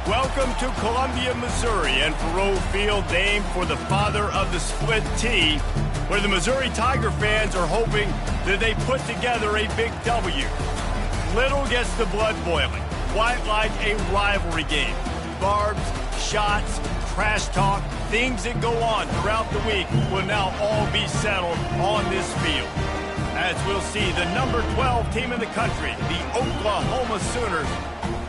Welcome to Columbia, Missouri, and Faroe Field, named for the father of the split T, where the Missouri Tiger fans are hoping that they put together a big W. Little gets the blood boiling, quite like a rivalry game. Barbs, shots, trash talk, things that go on throughout the week will now all be settled on this field. As we'll see, the number 12 team in the country, the Oklahoma Sooners,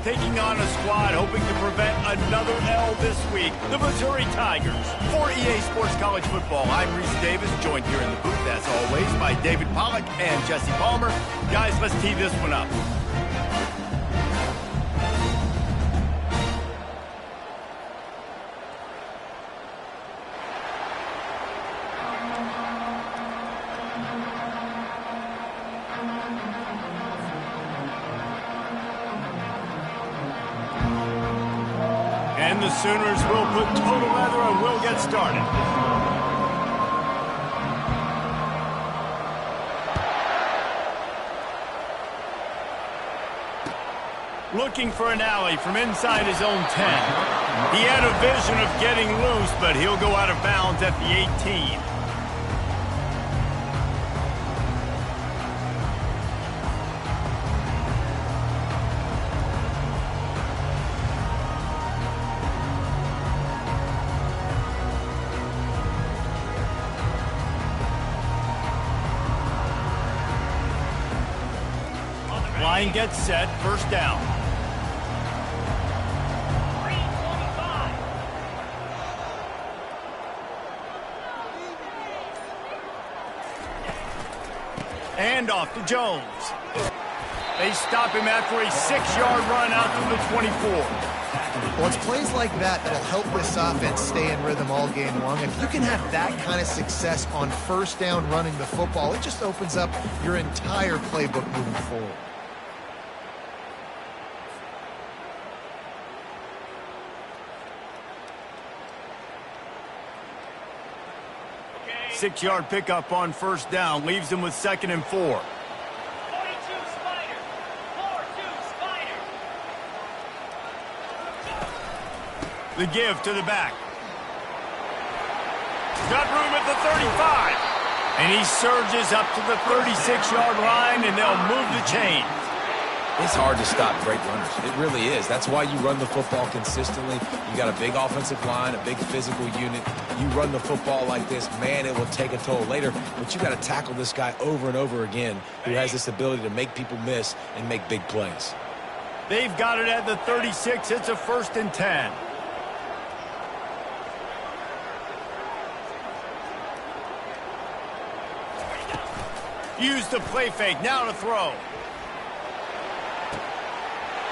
taking on a squad hoping to prevent another L this week, the Missouri Tigers. For EA Sports College Football, I'm Reese Davis, joined here in the booth, as always, by David Pollack and Jesse Palmer. Guys, let's tee this one up. And the Sooners will put total leather and will get started. Looking for an alley from inside his own 10. He had a vision of getting loose, but he'll go out of bounds at the 18. Line gets set, first down. And off to Jones. They stop him after a 6-yard run out to the 24. Well, it's plays like that that'll help this offense stay in rhythm all game long. If you can have that kind of success on first down running the football, it just opens up your entire playbook moving forward. Okay. 6-yard pickup on first down, leaves them with 2nd and 4. The give to the back. Got room at the 35. And he surges up to the 36-yard line, and they'll move the chains. It's hard to stop great runners. It really is. That's why you run the football consistently. You got a big offensive line, a big physical unit. You run the football like this, man, it will take a toll later. But you got to tackle this guy over and over again who has this ability to make people miss and make big plays. They've got it at the 36. It's a 1st and 10. Use the play fake, now to throw.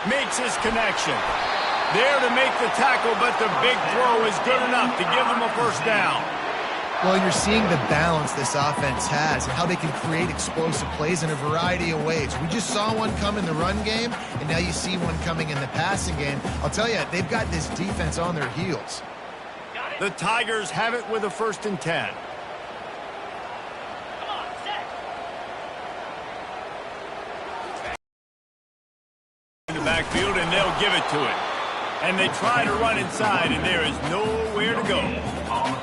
Makes his connection. There to make the tackle, but the big throw is good enough to give him a first down. Well, and you're seeing the balance this offense has and how they can create explosive plays in a variety of ways. We just saw one come in the run game, and now you see one coming in the passing game. I'll tell you, they've got this defense on their heels. The Tigers have it with a 1st and 10. In the backfield, and they'll give it to it. And they try to run inside, and there is nowhere to go.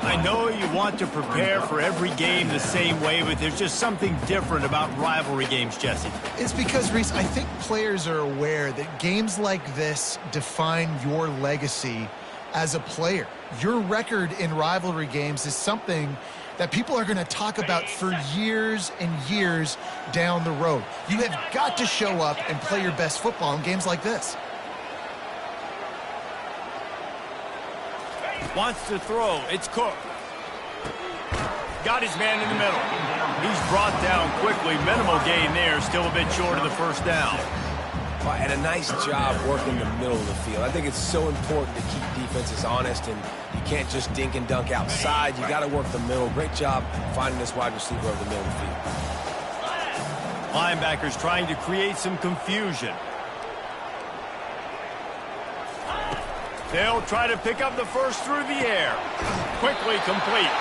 I know you want to prepare for every game the same way, but there's just something different about rivalry games, Jesse. It's because, Reese, I think players are aware that games like this define your legacy as a player. Your record in rivalry games is something that people are going to talk about for years and years down the road. You have got to show up and play your best football in games like this. Wants to throw. It's Cook. Got his man in the middle. He's brought down quickly. Minimal gain there. Still a bit short of the 1st down. Well, and a nice job working the middle of the field. I think it's so important to keep defenses honest, and you can't just dink and dunk outside. You got to work the middle. Great job finding this wide receiver over the middle of the field. Linebackers trying to create some confusion. They'll try to pick up the 1st through the air. Quickly complete.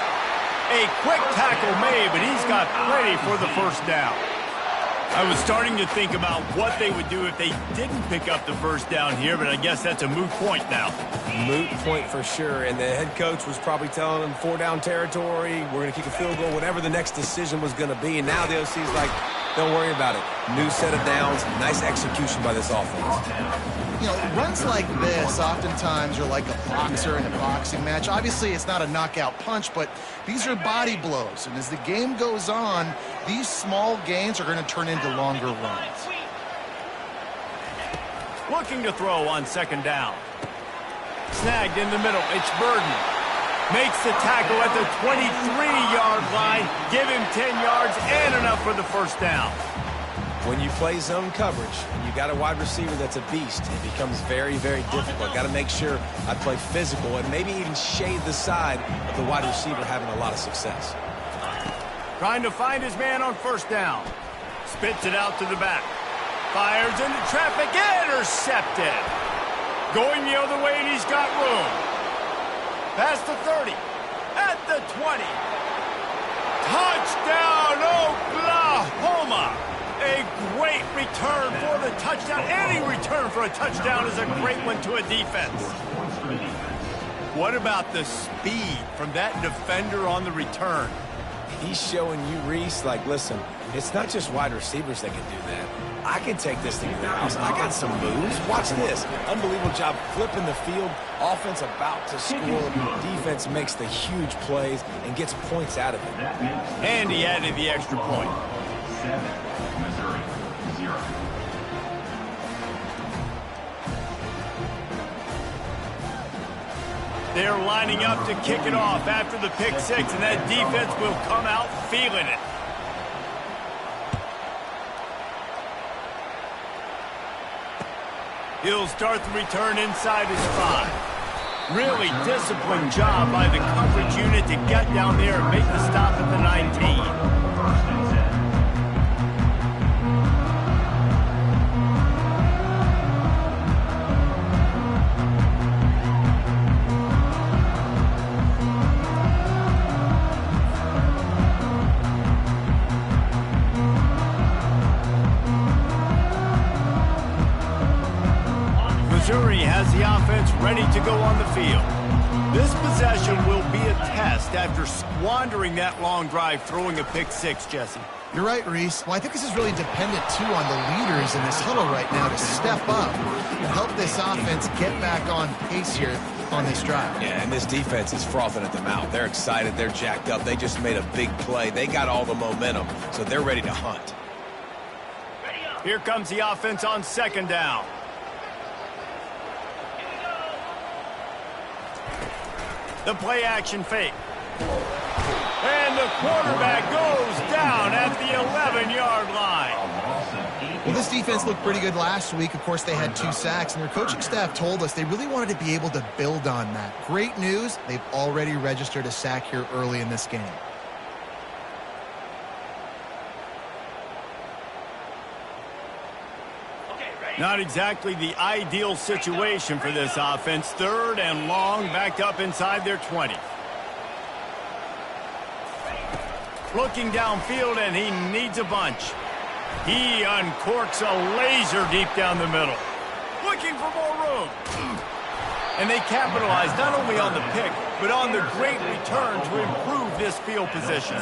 A quick tackle made, but he's got plenty for the 1st down. I was starting to think about what they would do if they didn't pick up the 1st down here, but I guess that's a moot point now. Moot point for sure, and the head coach was probably telling them 4-down territory, we're going to kick a field goal, whatever the next decision was going to be, and now the OC's like, don't worry about it. New set of downs, nice execution by this offense. You know, runs like this oftentimes are like a boxer in a boxing match. Obviously, it's not a knockout punch, but these are body blows. And as the game goes on, these small gains are going to turn into longer runs. Looking to throw on 2nd down. Snagged in the middle. It's Burden. Makes the tackle at the 23-yard line. Give him 10 yards and enough for the 1st down. When you play zone coverage and you got a wide receiver that's a beast, it becomes very, very difficult. Got to make sure I play physical and maybe even shade the side of the wide receiver having a lot of success. Trying to find his man on 1st down. Spits it out to the back. Fires into traffic. Intercepted. Going the other way, and he's got room. Past the 30. At the 20. Touchdown, Oklahoma! A great return for the touchdown. Any return for a touchdown is a great one to a defense. What about the speed from that defender on the return? He's showing you, Reese, like, listen, it's not just wide receivers that can do that. I can take this thing to the house. I got some moves. Watch this. Unbelievable job flipping the field. Offense about to score. Defense makes the huge plays and gets points out of it. And he added the extra point. 7, Missouri, 0. They're lining up to kick it off after the pick 6, and that defense will come out feeling it. He'll start the return inside his 5. Really disciplined job by the coverage unit to get down there and make the stop at the 19. Missouri has the offense ready to go on the field. This possession will be a test after squandering that long drive, throwing a pick 6, Jesse. You're right, Reese. Well, I think this is really dependent, too, on the leaders in this huddle right now to step up and help this offense get back on pace here on this drive. Yeah, and this defense is frothing at the mouth. They're excited. They're jacked up. They just made a big play. They got all the momentum, so they're ready to hunt. Here comes the offense on 2nd down. The play action fake. And the quarterback goes down at the 11-yard line. Well, this defense looked pretty good last week. Of course, they had 2 sacks, and their coaching staff told us they really wanted to be able to build on that. Great news, they've already registered a sack here early in this game. Not exactly the ideal situation for this offense. 3rd and long, backed up inside their 20. Looking downfield, and he needs a bunch. He uncorks a laser deep down the middle. Looking for more room. And they capitalize not only on the pick, but on the great return to improve this field position.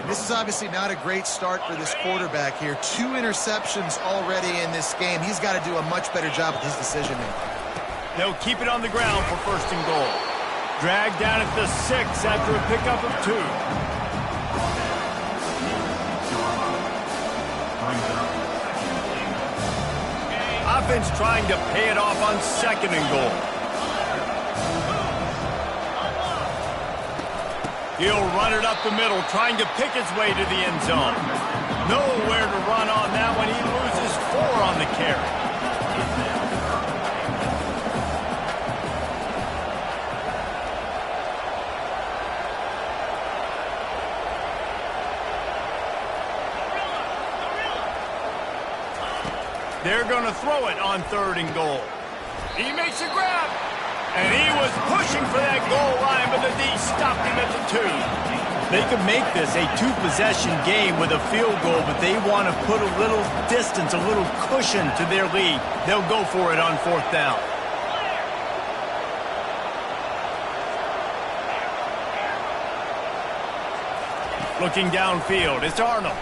This is obviously not a great start for this quarterback here. 2 interceptions already in this game. He's got to do a much better job with his decision-making. They'll keep it on the ground for 1st and goal. Dragged down at the 6 after a pickup of 2. Offense trying to pay it off on 2nd and goal. He'll run it up the middle, trying to pick his way to the end zone. Nowhere to run on that one. He loses 4 on the carry. They're going to throw it on 3rd and goal. He makes a grab. And he was pushing for that goal line, but the D stopped him at the 2. They could make this a 2-possession game with a field goal, but they want to put a little distance, a little cushion to their lead. They'll go for it on 4th down. Looking downfield, it's Arnold.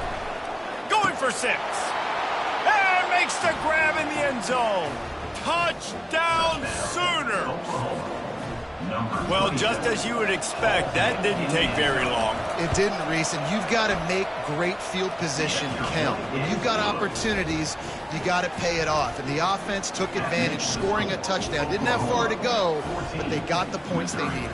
Going for 6. And makes the grab in the end zone. Touchdown Sooners! Well, just as you would expect, that didn't take very long. It didn't, Reese, and you've got to make great field position count. When you've got opportunities, you got to pay it off. And the offense took advantage, scoring a touchdown. Didn't have far to go, but they got the points they needed.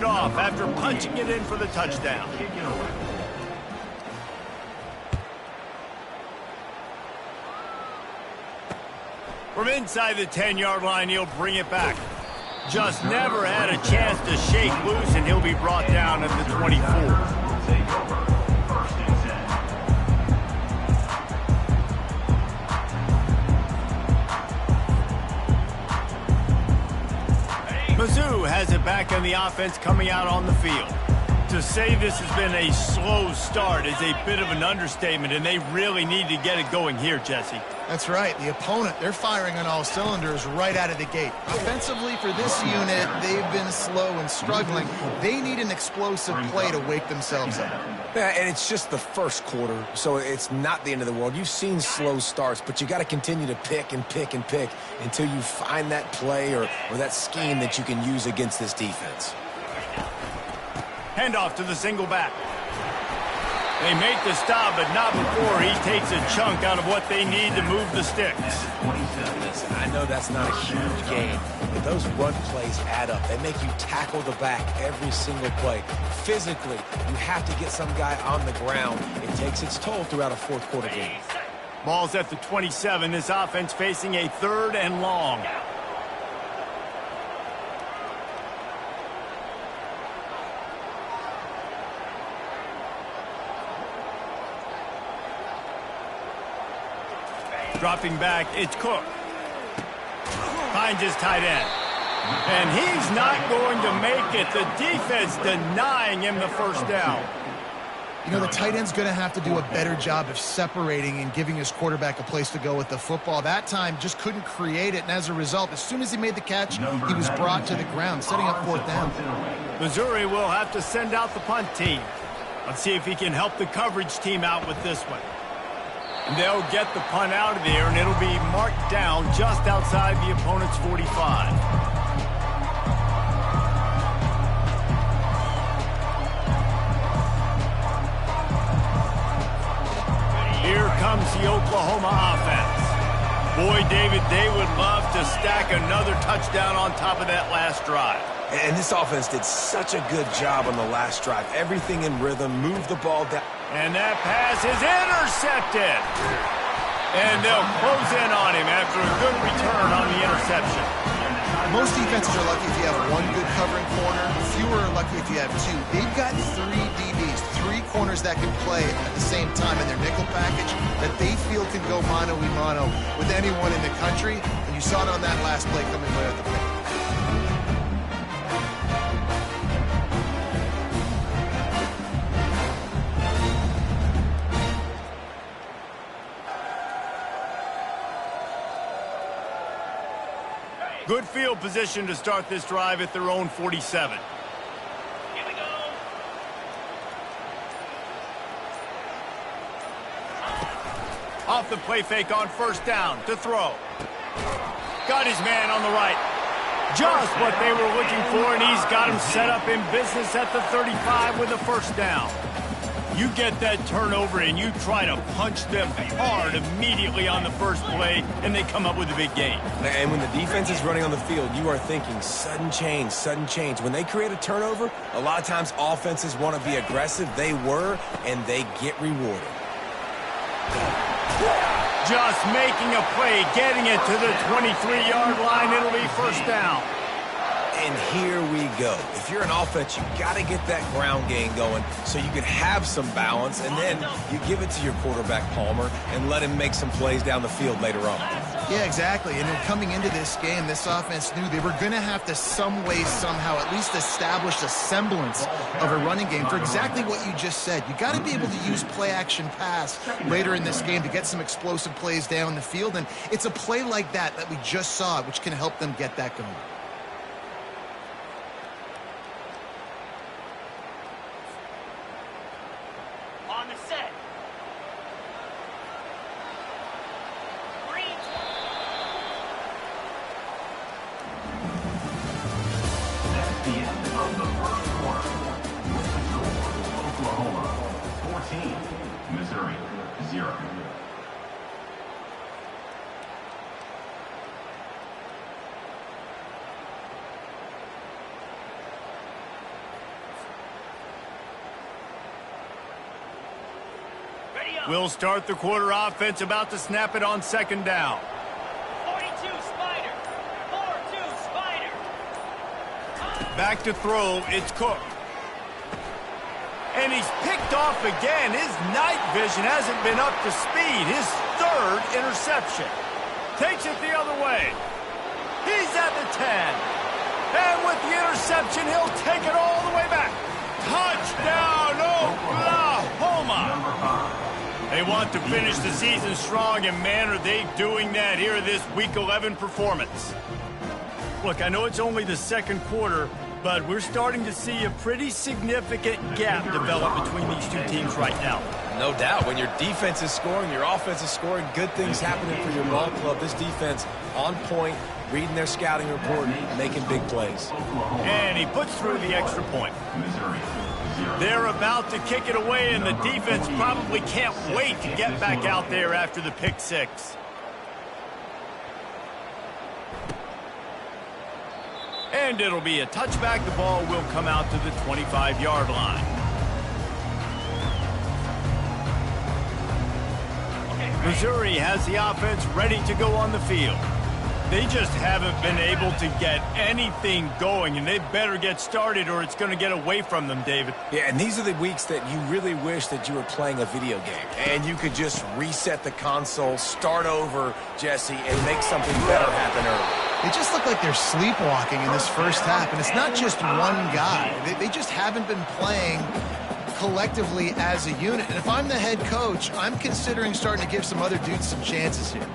Off after punching it in for the touchdown. From inside the 10-yard line, he'll bring it back. Just never had a chance to shake loose, and he'll be brought down at the 24. Mizzou has it back on the offense coming out on the field. To say this has been a slow start is a bit of an understatement, and they really need to get it going here, Jesse. That's right. The opponent, they're firing on all cylinders right out of the gate. Offensively, for this unit, they've been slow and struggling. They need an explosive play to wake themselves up. Yeah, and it's just the 1st quarter, so it's not the end of the world. You've seen slow starts, but you got to continue to pick and pick and pick until you find that play or that scheme that you can use against this defense. Handoff to the single back. They make the stop, but not before he takes a chunk out of what they need to move the sticks. Listen, I know that's not a huge game, but those run plays add up. They make you tackle the back every single play. Physically, you have to get some guy on the ground. It takes its toll throughout a 4th quarter game. Ball's at the 27. This offense facing a 3rd and long. Dropping back, it's Cook. Finds his tight end. And he's not going to make it. The defense denying him the 1st down. You know, the tight end's going to have to do a better job of separating and giving his quarterback a place to go with the football. That time just couldn't create it, and as a result, as soon as he made the catch, he was brought to the ground, setting up 4th down. Missouri will have to send out the punt team. Let's see if he can help the coverage team out with this one. And they'll get the punt out of there, and it'll be marked down just outside the opponent's 45. Here comes the Oklahoma offense. Boy, David, they would love to to stack another touchdown on top of that last drive. And this offense did such a good job on the last drive. Everything in rhythm, moved the ball down. And that pass is intercepted. And they'll close in on him after a good return on the interception. Most defenses are lucky if you have one good covering corner. Fewer are lucky if you have two. They've got three DBs, three corners that can play at the same time in their nickel package that they feel can go mano-a-mano with anyone in the country. And you saw it on that last play coming away with the pick. Good field position to start this drive at their own 47. Here we go. Off the play fake on first down to throw. Got his man on the right. Just what they were looking for, and he's got him set up in business at the 35 with a first down. You get that turnover and you try to punch them hard immediately on the first play, and they come up with a big gain. And when the defense is running on the field, you are thinking sudden change, sudden change. When they create a turnover, a lot of times offenses want to be aggressive. They were, and they get rewarded. Just making a play, getting it to the 23-yard line. It'll be first down. And here we go. If you're an offense, you got to get that ground game going so you can have some balance, and then you give it to your quarterback, Palmer, and let him make some plays down the field later on. Yeah, exactly. And then coming into this game, this offense knew they were going to have to some way, somehow, at least establish a semblance of a running game for exactly what you just said. You got to be able to use play-action pass later in this game to get some explosive plays down the field, and it's a play like that we just saw, which can help them get that going. On the set. Green. That's the end of the first quarter. With the score, Oklahoma 14, Missouri 0. We'll start the quarter offense, about to snap it on second down. 42 Spider. 4-2 Spider. Back to throw, it's Cook. And he's picked off again. His night vision hasn't been up to speed. His third interception. Takes it the other way. He's at the 10. And with the interception, he'll take it all the way back. Touchdown, Oklahoma! They want to finish the season strong, and man, are they doing that here in this Week 11 performance. Look, I know it's only the second quarter, but we're starting to see a pretty significant gap develop between these two teams right now. No doubt. When your defense is scoring, your offense is scoring, good things happening for your ball club. This defense on point, reading their scouting report, making big plays. And he puts through the extra point. They're about to kick it away, and the defense probably can't wait to get back out there after the pick six. And it'll be a touchback. The ball will come out to the 25-yard line. Missouri has the offense ready to go on the field. They just haven't been able to get anything going, and they better get started or it's going to get away from them, David. Yeah, and these are the weeks that you really wish that you were playing a video game and you could just reset the console, start over, Jesse, and make something better happen early. They just look like they're sleepwalking in this first half, and it's not just one guy. They just haven't been playing collectively as a unit. And if I'm the head coach, I'm considering starting to give some other dudes some chances here.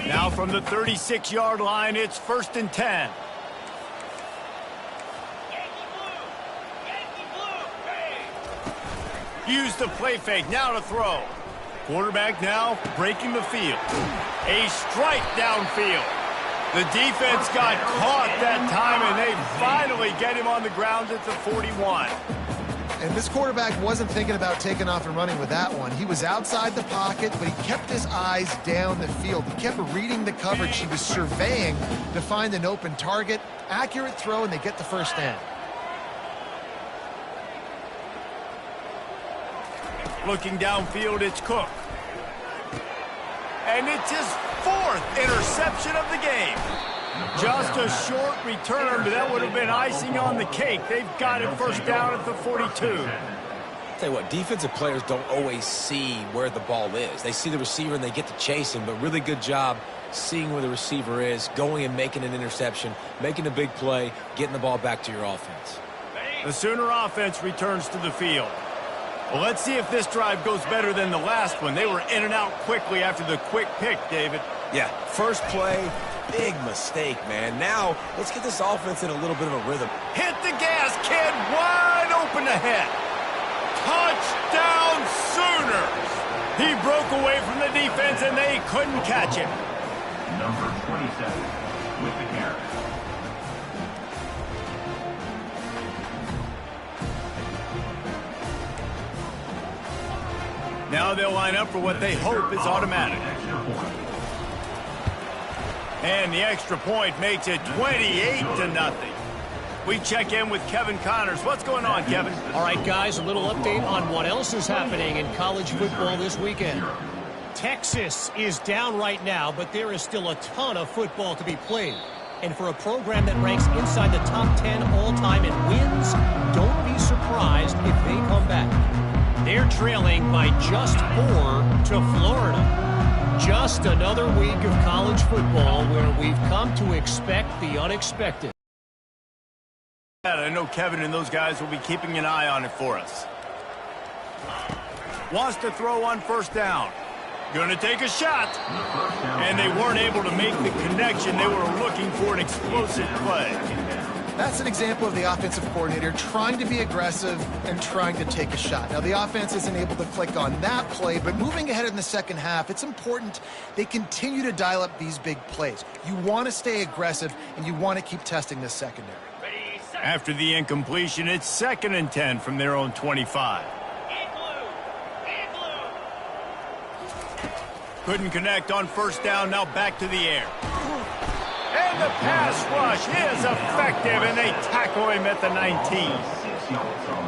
Now from the 36-yard line, it's first and 10. Yankee blue. Hey. Use the play fake, now to throw. Quarterback now breaking the field. A strike downfield. The defense got caught that time, and they finally get him on the ground at the 41. And this quarterback wasn't thinking about taking off and running with that one. He was outside the pocket, but he kept his eyes down the field. He kept reading the coverage. He was surveying to find an open target. Accurate throw, and they get the first down. Looking downfield, it's Cook. And it's his 4th interception of the game. Just a short return, but that would have been icing on the cake. They've got it first down at the 42. Tell you what, defensive players don't always see where the ball is. They see the receiver and they get to chase him, but really good job seeing where the receiver is, going and making an interception, making a big play, getting the ball back to your offense. The Sooner offense returns to the field. Well, let's see if this drive goes better than the last one. They were in and out quickly after the quick pick, David. Yeah, first play, big mistake, man. Now, let's get this offense in a little bit of a rhythm. Hit the gas, kid, wide open ahead. Touchdown Sooners! He broke away from the defense and they couldn't catch him. Number 27 with the carry. Now they'll line up for what they hope is automatic. And the extra point makes it 28-0. We check in with Kevin Connors. What's going on, Kevin? All right, guys, a little update on what else is happening in college football this weekend. Texas is down right now, but there is still a ton of football to be played. And for a program that ranks inside the top 10 all-time in wins, don't be surprised if they come back. They're trailing by just 4 to Florida. Just another week of college football where we've come to expect the unexpected. I know Kevin and those guys will be keeping an eye on it for us. Wants to throw on first down. Going to take a shot. And they weren't able to make the connection. They were looking for an explosive play. That's an example of the offensive coordinator trying to be aggressive and trying to take a shot. Now, the offense isn't able to click on that play, but moving ahead in the second half, it's important they continue to dial up these big plays. You want to stay aggressive, and you want to keep testing this secondary. After the incompletion, it's 2nd and 10 from their own 25. Couldn't connect on first down, now back to the air. And the pass rush is effective, and they tackle him at the 19.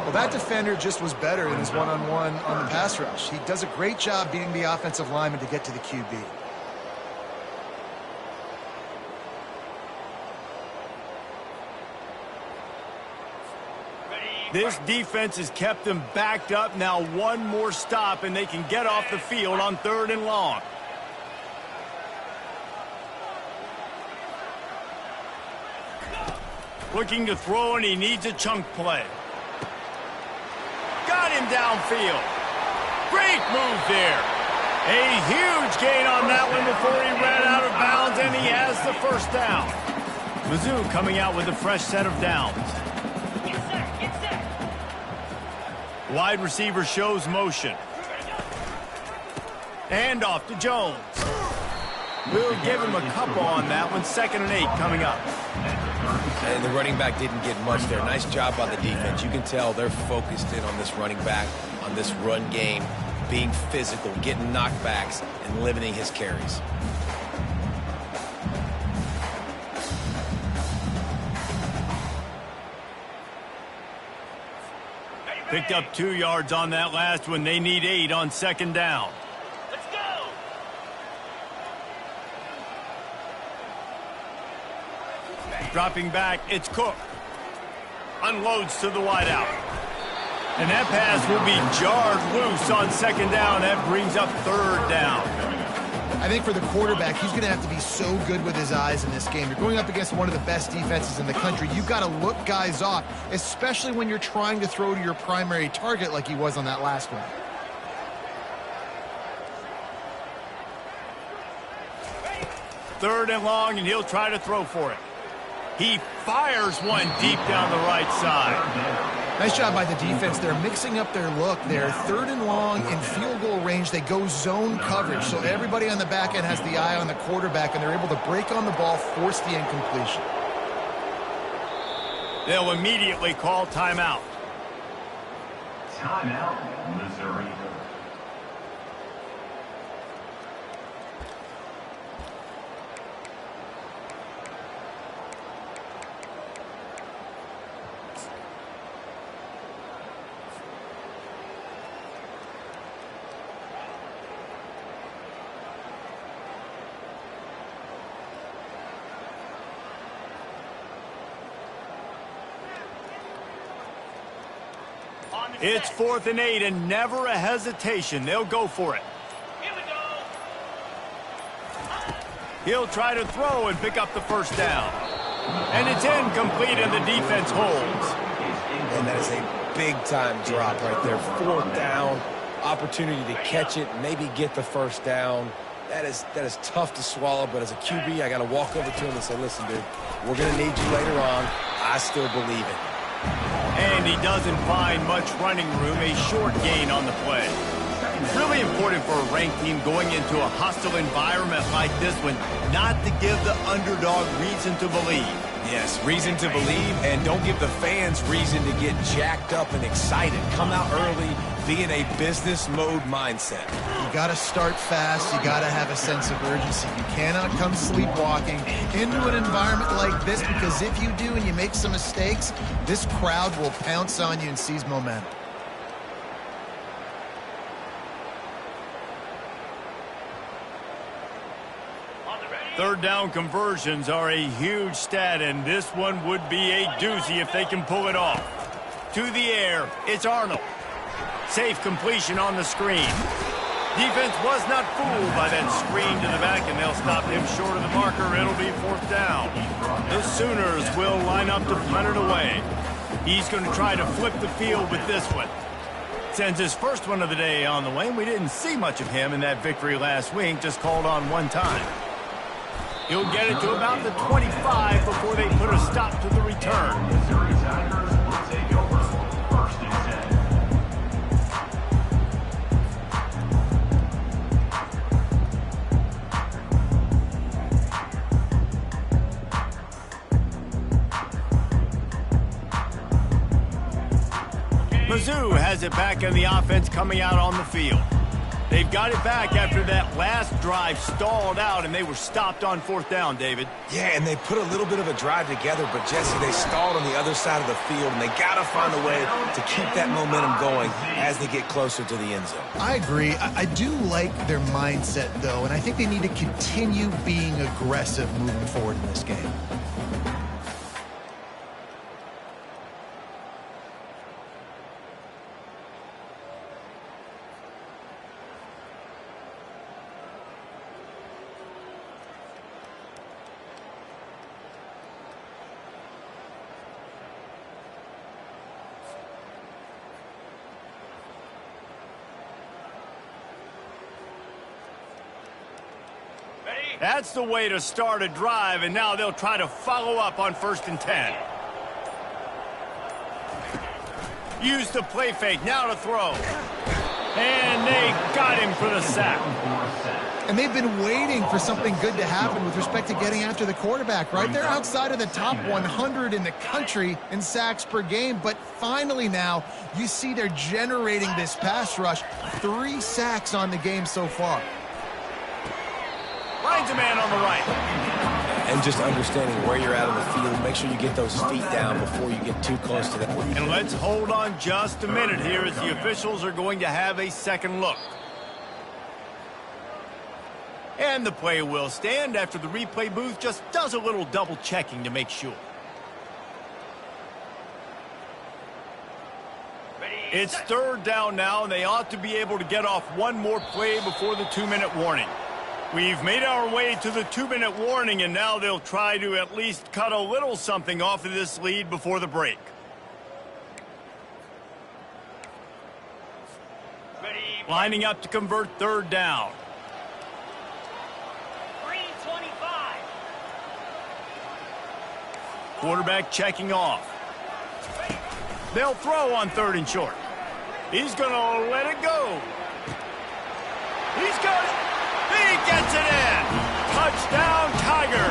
Well, that defender just was better in his one-on-one on the pass rush. He does a great job beating the offensive lineman to get to the QB. This defense has kept them backed up. Now one more stop, and they can get off the field on 3rd and long. Looking to throw, and he needs a chunk play. Got him downfield. Great move there. A huge gain on that one before he ran out of bounds, and he has the first down. Mizzou coming out with a fresh set of downs. Wide receiver shows motion. And off to Jones. We'll give him a couple on that one. 2nd and 8 coming up. And the running back didn't get much there. Nice job by the defense. You can tell they're focused in on this running back, on this run game, being physical, getting knockbacks, and limiting his carries. Picked up 2 yards on that last one. They need 8 on 2nd down. Let's go! Dropping back, it's Cook. Unloads to the wideout. And that pass will be jarred loose on 2nd down. That brings up 3rd down. I think for the quarterback, he's going to have to be so good with his eyes in this game. You're going up against one of the best defenses in the country. You've got to look guys off, especially when you're trying to throw to your primary target like he was on that last one. Third and long, and he'll try to throw for it. He fires one deep down the right side. Nice job by the defense. They're mixing up their look there. 3rd and long in field goal range. They go zone coverage, so everybody on the back end has the eye on the quarterback, and they're able to break on the ball, force the incompletion. They'll immediately call timeout. Timeout, Missouri. It's 4th and 8 and never a hesitation. They'll go for it. Here we go. He'll try to throw and pick up the first down. And it's incomplete and the defense holds. And that is a big-time drop right there. 4th down, opportunity to catch it, maybe get the first down. That is tough to swallow, but as a QB, I got to walk over to him and say, listen, dude, we're going to need you later on. I still believe it. And he doesn't find much running room, a short gain on the play. Really important for a ranked team going into a hostile environment like this one, not to give the underdog reason to believe. Yes, reason to believe, and don't give the fans reason to get jacked up and excited. Come out early, be in a business mode mindset. You got to start fast. You got to have a sense of urgency. You cannot come sleepwalking into an environment like this, because if you do and you make some mistakes, this crowd will pounce on you and seize momentum. Third down conversions are a huge stat, and this one would be a doozy if they can pull it off. To the air, it's Arnold. Safe completion on the screen. Defense was not fooled by that screen to the back, and they'll stop him short of the marker. It'll be 4th down. The Sooners will line up to punt it away. He's going to try to flip the field with this one. Sends his first one of the day on the way. We didn't see much of him in that victory last week, just called on one time. He'll get it to about the 25 before they put a stop to the return. Missouri Tigers will take over 1st and 10. Mizzou has it back in the offense coming out on the field. They've got it back after that last drive stalled out, and they were stopped on 4th down, David. Yeah, and they put a little bit of a drive together, but, Jesse, they stalled on the other side of the field, and they got to find a way to keep that momentum going as they get closer to the end zone. I agree. I do like their mindset, though, and I think they need to continue being aggressive moving forward in this game. That's the way to start a drive, and now they'll try to follow up on 1st and 10. Use the play fake, now to throw. And they got him for the sack. And they've been waiting for something good to happen with respect to getting after the quarterback, right? They're outside of the top 100 in the country in sacks per game, but finally now you see they're generating this pass rush. 3 sacks on the game so far. Finds a man on the right. And just understanding where you're at on the field, make sure you get those feet down before you get too close to that. And let's hold on just a minute here as the officials are going to have a second look. And the play will stand after the replay booth just does a little double checking to make sure. It's 3rd down now, and they ought to be able to get off one more play before the 2-minute warning. We've made our way to the 2-minute warning, and now they'll try to at least cut a little something off of this lead before the break. Lining up to convert 3rd down. 3:25. Quarterback checking off. They'll throw on 3rd and short. He's going to let it go. He's got it. He gets it in. Touchdown, Tiger.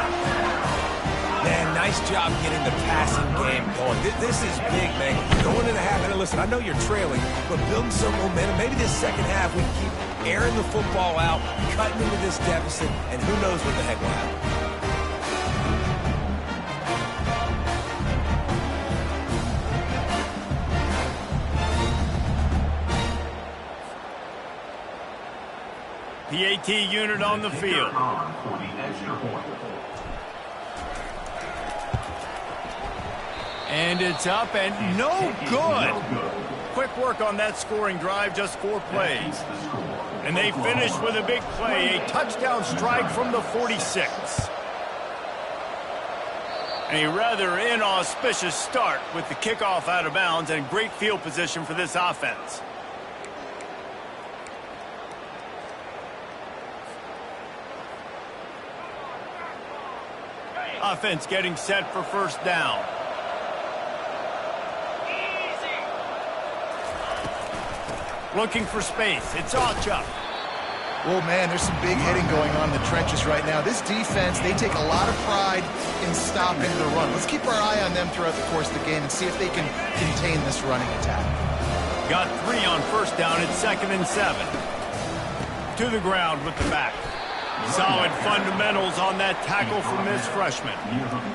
Man, nice job getting the passing game going. This is big, man. Going into half, and listen, I know you're trailing, but building some momentum. Maybe this second half we can keep airing the football out, cutting into this deficit, and who knows what the heck will happen. PAT unit on the field. For the extra point. And it's up and no good. Quick work on that scoring drive, just 4 plays. And they finish with a big play, a touchdown strike from the 46. A rather inauspicious start with the kickoff out of bounds and great field position for this offense. Offense getting set for first down. Looking for space. It's Ochup. Oh, man, there's some big hitting going on in the trenches right now. This defense, they take a lot of pride in stopping the run. Let's keep our eye on them throughout the course of the game and see if they can contain this running attack. Got 3 on first down. It's 2nd and 7. To the ground with the back. Solid fundamentals on that tackle from this freshman.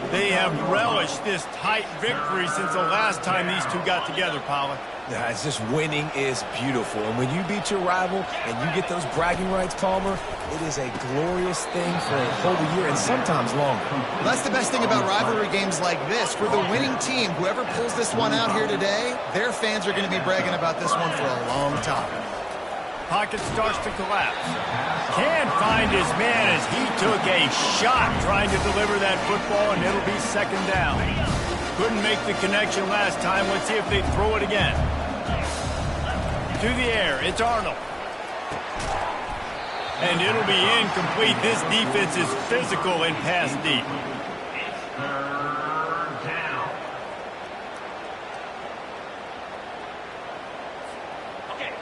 They have relished this tight victory since the last time these two got together, Pollard. Yeah, it's just winning is beautiful. And when you beat your rival and you get those bragging rights, Palmer, it is a glorious thing for a whole year and sometimes longer. Well, that's the best thing about rivalry games like this. For the winning team, whoever pulls this one out here today, their fans are going to be bragging about this one for a long time. Pocket starts to collapse. Can't find his man as he took a shot trying to deliver that football, and it'll be 2nd down. Couldn't make the connection last time. Let's see if they throw it again. To the air, it's Arnold. And it'll be incomplete. This defense is physical and pass deep.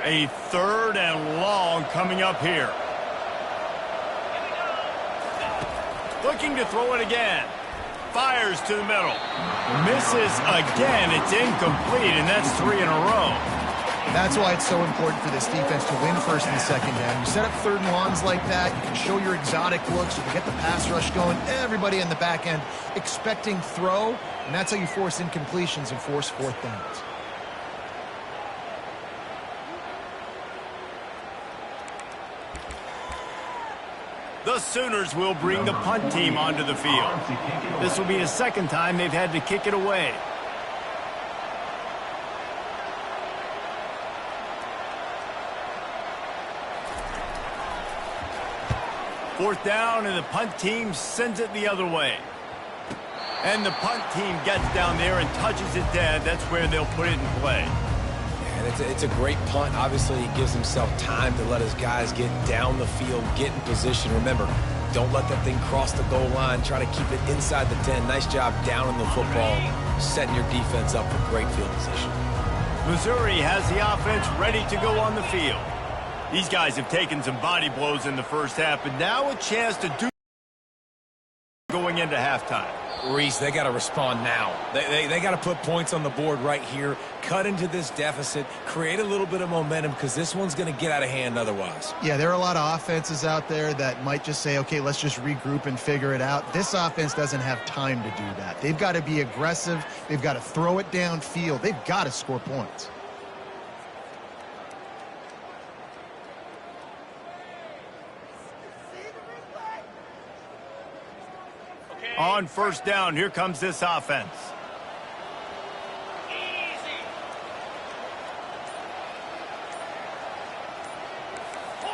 A 3rd and long coming up here. Looking to throw it again. Fires to the middle. Misses again. It's incomplete, and that's 3 in a row. That's why it's so important for this defense to win 1st and 2nd down. You set up 3rd and longs like that. You can show your exotic looks. You can get the pass rush going. Everybody in the back end expecting throw, and that's how you force incompletions and force 4th downs. The Sooners will bring the punt team onto the field. This will be the 2nd time they've had to kick it away. Fourth down, and the punt team sends it the other way. And the punt team gets down there and touches it dead. That's where they'll put it in play. It's a great punt. Obviously, he gives himself time to let his guys get down the field, get in position. Remember, don't let that thing cross the goal line. Try to keep it inside the 10. Nice job down in the football, setting your defense up for great field position. Missouri has the offense ready to go on the field. These guys have taken some body blows in the first half, but now a chance to do going into halftime. Reese, they got to respond now. They got to put points on the board right here, cut into this deficit, create a little bit of momentum because this one's going to get out of hand otherwise. Yeah, there are a lot of offenses out there that might just say, okay, let's just regroup and figure it out. This offense doesn't have time to do that. They've got to be aggressive. They've got to throw it downfield. They've got to score points. On first down, here comes this offense.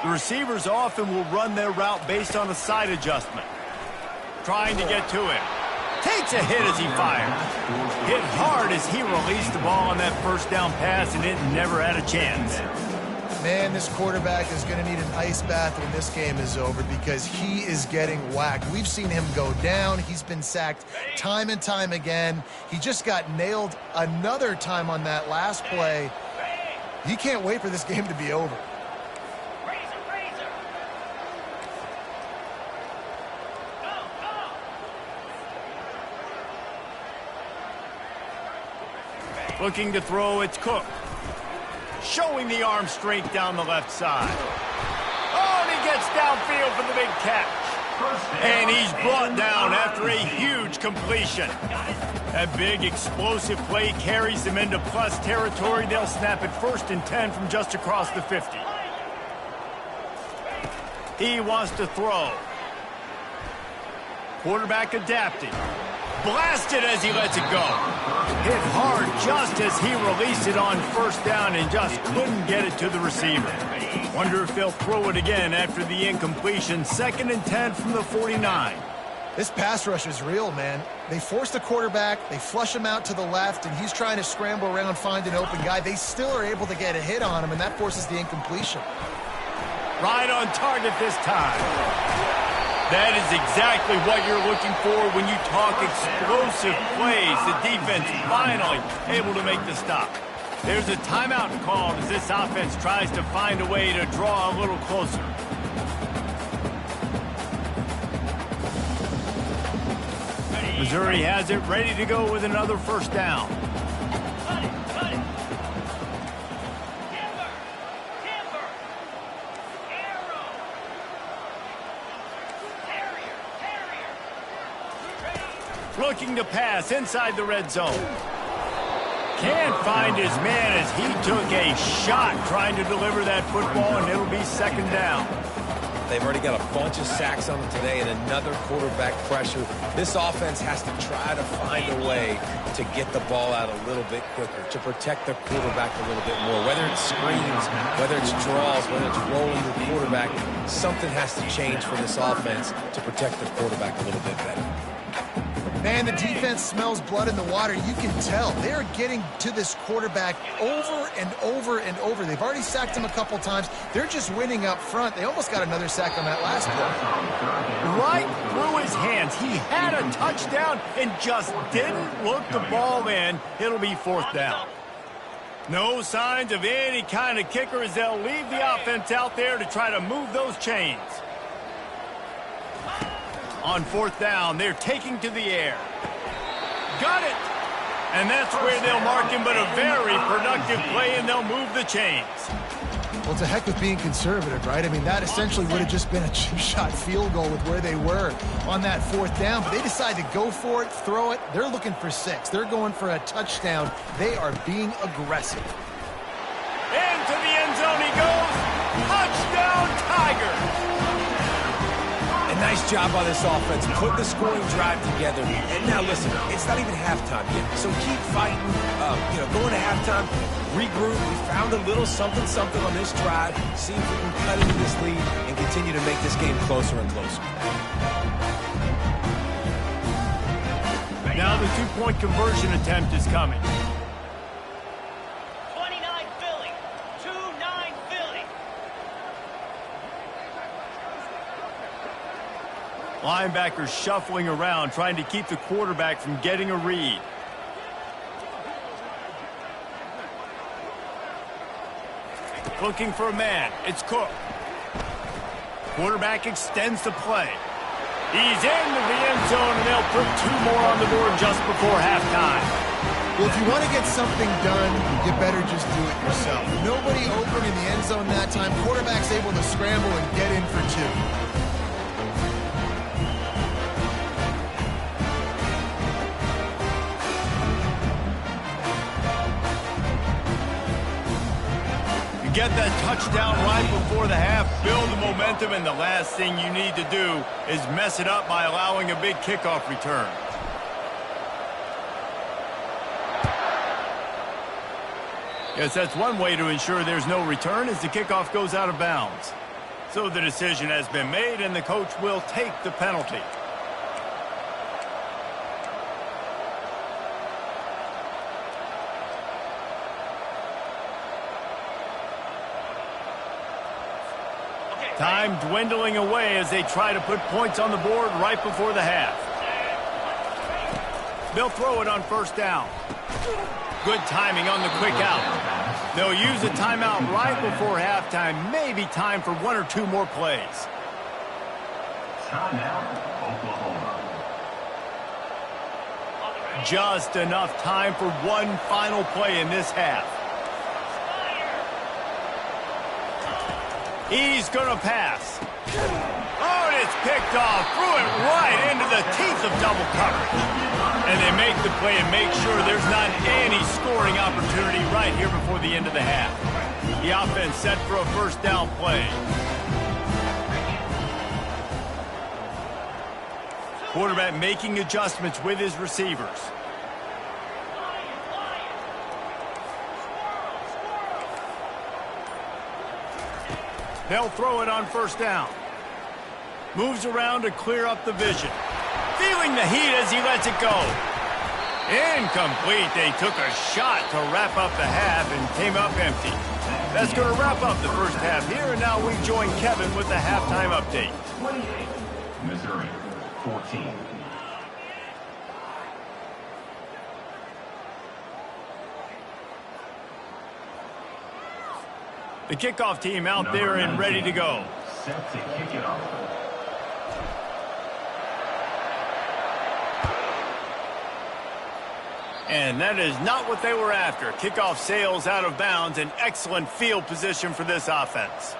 The receivers often will run their route based on a side adjustment. Trying to get to him. Takes a hit as he fires. Hit hard as he released the ball on that first down pass, and it never had a chance. Man, this quarterback is going to need an ice bath when this game is over because he is getting whacked. We've seen him go down. He's been sacked time and time again. He just got nailed another time on that last play. He can't wait for this game to be over. Looking to throw, it's Cook. Showing the arm strength down the left side. Oh, and he gets downfield for the big catch. And he's brought down after a huge completion. That big explosive play carries them into plus territory. They'll snap it 1st and 10 from just across the 50. He wants to throw. Quarterback adapting. Blasted as he lets it go. Hit hard just as he released it on 1st down and just couldn't get it to the receiver. Wonder if they'll throw it again after the incompletion. 2nd and 10 from the 49. This pass rush is real, man. They force the quarterback, they flush him out to the left, and he's trying to scramble around, find an open guy. They still are able to get a hit on him, and that forces the incompletion. Right on target this time. That is exactly what you're looking for when you talk explosive plays. The defense finally able to make the stop. There's a timeout called as this offense tries to find a way to draw a little closer. Missouri has it ready to go with another 1st down. Looking to pass inside the red zone. Can't find his man as he took a shot trying to deliver that football, and it'll be 2nd down. They've already got a bunch of sacks on them today and another quarterback pressure. This offense has to try to find a way to get the ball out a little bit quicker, to protect their quarterback a little bit more. Whether it's screens, whether it's draws, whether it's rolling the quarterback, something has to change for this offense to protect their quarterback a little bit better. Man, the defense smells blood in the water. You can tell. They're getting to this quarterback over and over and over. They've already sacked him a couple times. They're just winning up front. They almost got another sack on that last play. Right through his hands. He had a touchdown and just didn't look the ball in. It'll be 4th down. No signs of any kind of kicker as they'll leave the offense out there to try to move those chains. On 4th down, they're taking to the air. Got it! And that's where they'll mark him, but a very productive play, and they'll move the chains. Well, it's a heck of being conservative, right? I mean, that essentially would have just been a cheap-shot field goal with where they were on that 4th down, but they decide to go for it, throw it. They're looking for 6. They're going for a touchdown. They are being aggressive. Into the end zone he goes. Touchdown, Tigers! Nice job by this offense, putting the scoring drive together. And now listen, it's not even halftime yet, so keep fighting. Going to halftime, regroup. We found a little something on this drive. See if we can cut into this lead and continue to make this game closer and closer. Now the 2-point conversion attempt is coming. Linebackers shuffling around, trying to keep the quarterback from getting a read. Looking for a man. It's Cook. Quarterback extends the play. He's into the end zone, and they'll put 2 more on the board just before halftime. Well, if you want to get something done, you better just do it yourself. Nobody open in the end zone that time. Quarterback's able to scramble and get in for 2. Get that touchdown right before the half, build the momentum, and the last thing you need to do is mess it up by allowing a big kickoff return. Yes, that's one way to ensure there's no return as the kickoff goes out of bounds. So the decision has been made, and the coach will take the penalty. Time dwindling away as they try to put points on the board right before the half. They'll throw it on 1st down. Good timing on the quick out. They'll use a timeout right before halftime. Maybe time for 1 or 2 more plays. Timeout, Oklahoma. Just enough time for one final play in this half. He's going to pass. Oh, and it's picked off. Threw it right into the teeth of double coverage. And they make the play and make sure there's not any scoring opportunity right here before the end of the half. The offense set for a first down play. Quarterback making adjustments with his receivers. They'll throw it on first down. Moves around to clear up the vision. Feeling the heat as he lets it go. Incomplete. They took a shot to wrap up the half and came up empty. That's going to wrap up the first half here, and now we join Kevin with the halftime update. 28, Missouri, 14. The kickoff team out there and ready to go. Set to kick it off. And that is not what they were after. Kickoff sails out of bounds. An excellent field position for this offense.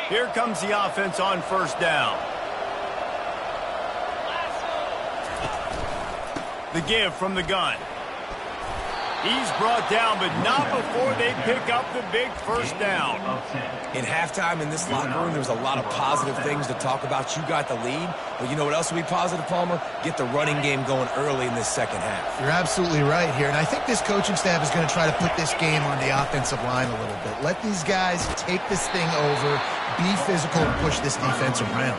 Here comes the offense on first down. The give from the gun. He's brought down, but not before they pick up the big first down. In halftime in this locker room, there was a lot of positive things to talk about. You got the lead, but you know what else will be positive, Palmer? Get the running game going early in this second half. You're absolutely right here, and I think this coaching staff is going to try to put this game on the offensive line a little bit. Let these guys take this thing over, be physical, and push this defense around.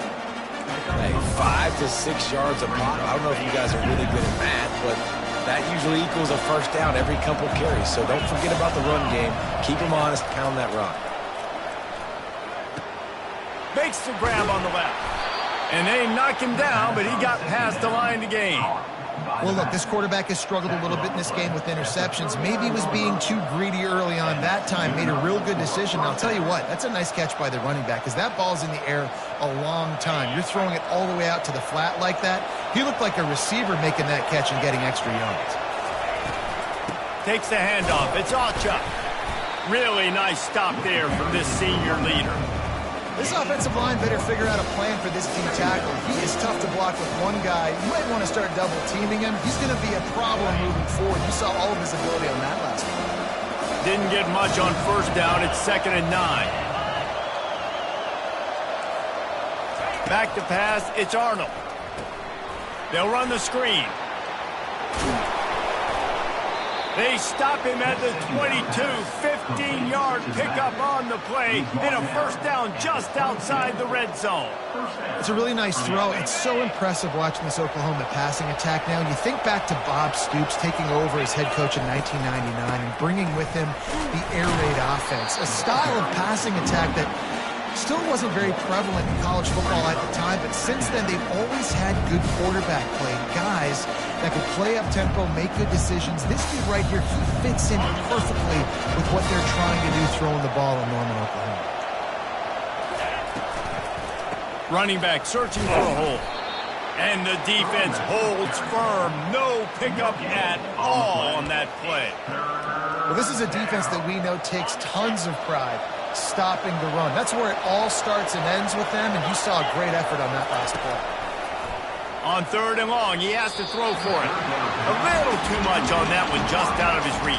Hey, 5 to 6 yards a pop. I don't know if you guys are really good at math, but that usually equals a first down every couple carries. So don't forget about the run game. Keep them honest, pound that rock. Makes the grab on the left. And they knock him down, but he got past the line to gain. Well, look, this quarterback has struggled a little bit in this game with interceptions. Maybe he was being too greedy early on. That time made a real good decision. I'll tell you what, that's a nice catch by the running back because that ball's in the air a long time. You're throwing it all the way out to the flat like that. He looked like a receiver making that catch and getting extra yards. Takes the handoff. It's Ocha. Really nice stop there from this senior leader. This offensive line better figure out a plan for this D tackle. He is tough to block with one guy. You might want to start double teaming him. He's going to be a problem moving forward. You saw all of his ability on that last one. Didn't get much on first down. It's 2nd and 9. Back to pass. It's Arnold. They'll run the screen. They stop him at the 22, 15-yard pickup on the play, and a first down just outside the red zone. It's a really nice throw. It's so impressive watching this Oklahoma passing attack now. You think back to Bob Stoops taking over as head coach in 1999 and bringing with him the air raid offense, a style of passing attack that still wasn't very prevalent in college football at the time, but since then they've always had good quarterback play, guys that could play up-tempo, make good decisions. This dude right here, he fits in perfectly with what they're trying to do throwing the ball in Norman, Oklahoma. Running back searching for a hole. And the defense holds firm. No pickup at all on that play. Well, this is a defense that we know takes tons of pride stopping the run. That's where it all starts and ends with them, and you saw a great effort on that last play. On 3rd and long, he has to throw for it. A little too much on that one, just out of his reach.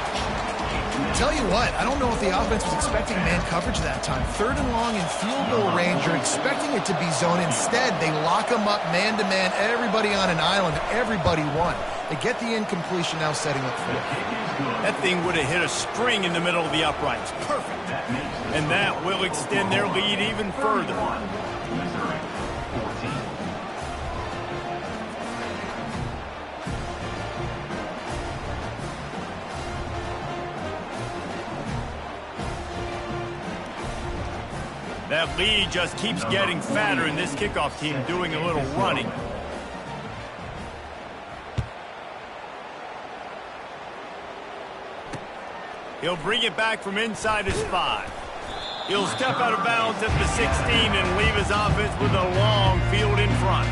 Tell you what, I don't know if the offense was expecting man coverage that time. 3rd and long in field goal range, you're expecting it to be zone. Instead, they lock them up man-to-man, everybody on an island, everybody won. They get the incompletion now setting up for it. That thing would have hit a string in the middle of the uprights. Perfect. And that will extend their lead even further. That lead just keeps getting fatter, and this kickoff team doing a little running. He'll bring it back from inside his 5. He'll step out of bounds at the 16 and leave his offense with a long field in front.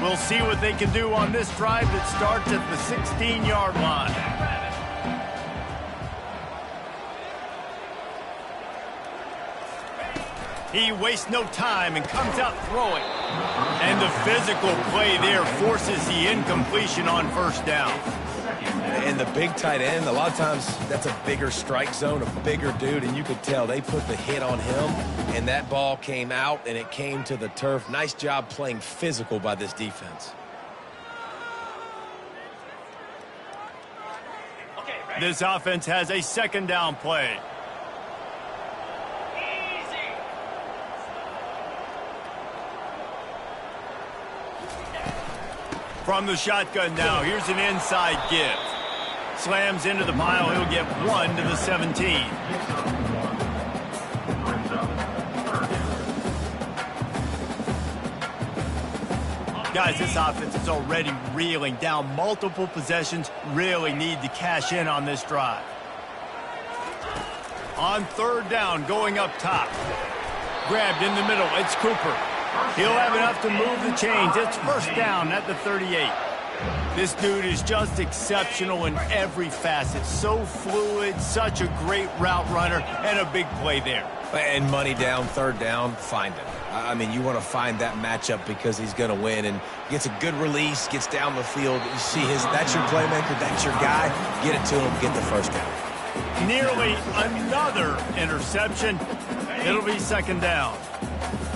We'll see what they can do on this drive that starts at the 16-yard line. He wastes no time and comes out throwing. And the physical play there forces the incompletion on first down. And the big tight end, a lot of times that's a bigger strike zone, a bigger dude, and you could tell they put the hit on him, and that ball came out, and it came to the turf. Nice job playing physical by this defense. This offense has a second down play. From the shotgun now, here's an inside give. Slams into the pile, he'll get 1 to the 17. Guys, this offense is already reeling down. Multiple possessions, really need to cash in on this drive. On third down, going up top. Grabbed in the middle, it's Cooper. He'll have enough to move the chains. It's first down at the 38. This dude is just exceptional in every facet. So fluid, such a great route runner, and a big play there. And money down, third down, find him. I mean, you want to find that matchup because he's going to win, and gets a good release, gets down the field. You see that's your playmaker, that's your guy. Get it to him, get the first down. Nearly another interception. It'll be second down.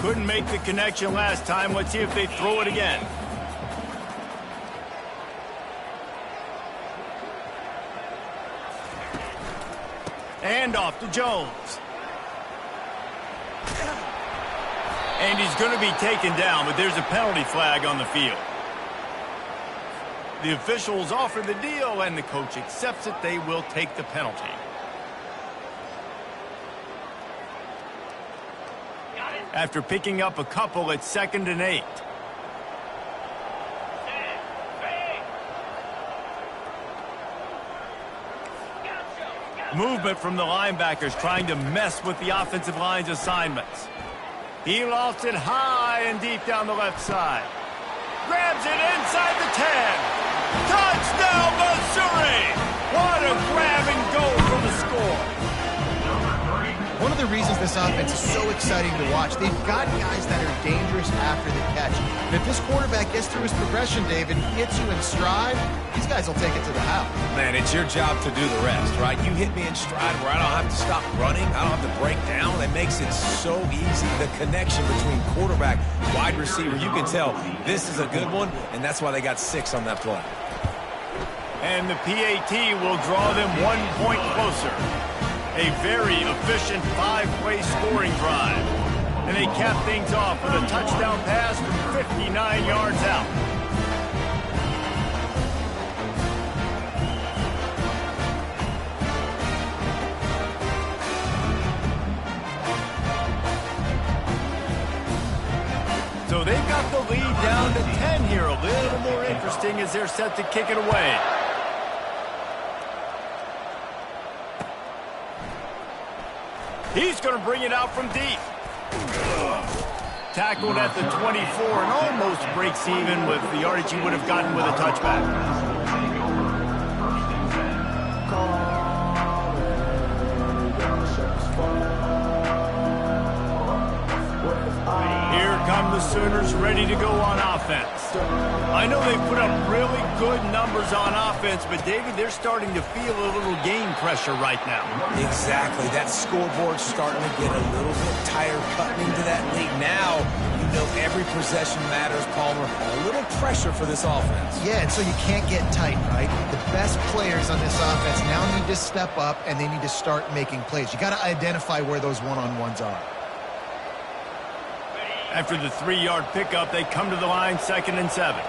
Couldn't make the connection last time. Let's see if they throw it again. And off to Jones. And he's going to be taken down, but there's a penalty flag on the field. The officials offer the deal, and the coach accepts it. They will take the penalty. After picking up a couple, it's 2nd and 8. Movement from the linebackers trying to mess with the offensive line's assignments. He lost it high and deep down the left side. Grabs it inside the 10. Touchdown, Missouri! What a grab and go for the score. One of the reasons this offense is so exciting to watch, they've got guys that are dangerous after the catch. And if this quarterback gets through his progression, David, hits you in stride, these guys will take it to the house. Man, it's your job to do the rest, right? You hit me in stride where I don't have to stop running. I don't have to break down. It makes it so easy. The connection between quarterback, wide receiver, you can tell this is a good one, and that's why they got 6 on that play. And the PAT will draw them 1 point closer. A very efficient 5-play scoring drive. And they cap things off with a touchdown pass from 59 yards out. So they've got the lead down to 10 here. A little more interesting as they're set to kick it away. He's going to bring it out from deep. Tackled at the 24 and almost breaks even with the yardage he would have gotten with a touchback. Here come the Sooners ready to go on offense. I know they've put up really good numbers on offense, but David, they're starting to feel a little game pressure right now. Exactly. That scoreboard's starting to get a little bit tired cutting into that lead. Now, you know every possession matters, Palmer. A little pressure for this offense. Yeah, and so you can't get tight, right? The best players on this offense now need to step up, and they need to start making plays. You got to identify where those one-on-ones are. After the 3-yard pickup, they come to the line, 2nd and 7.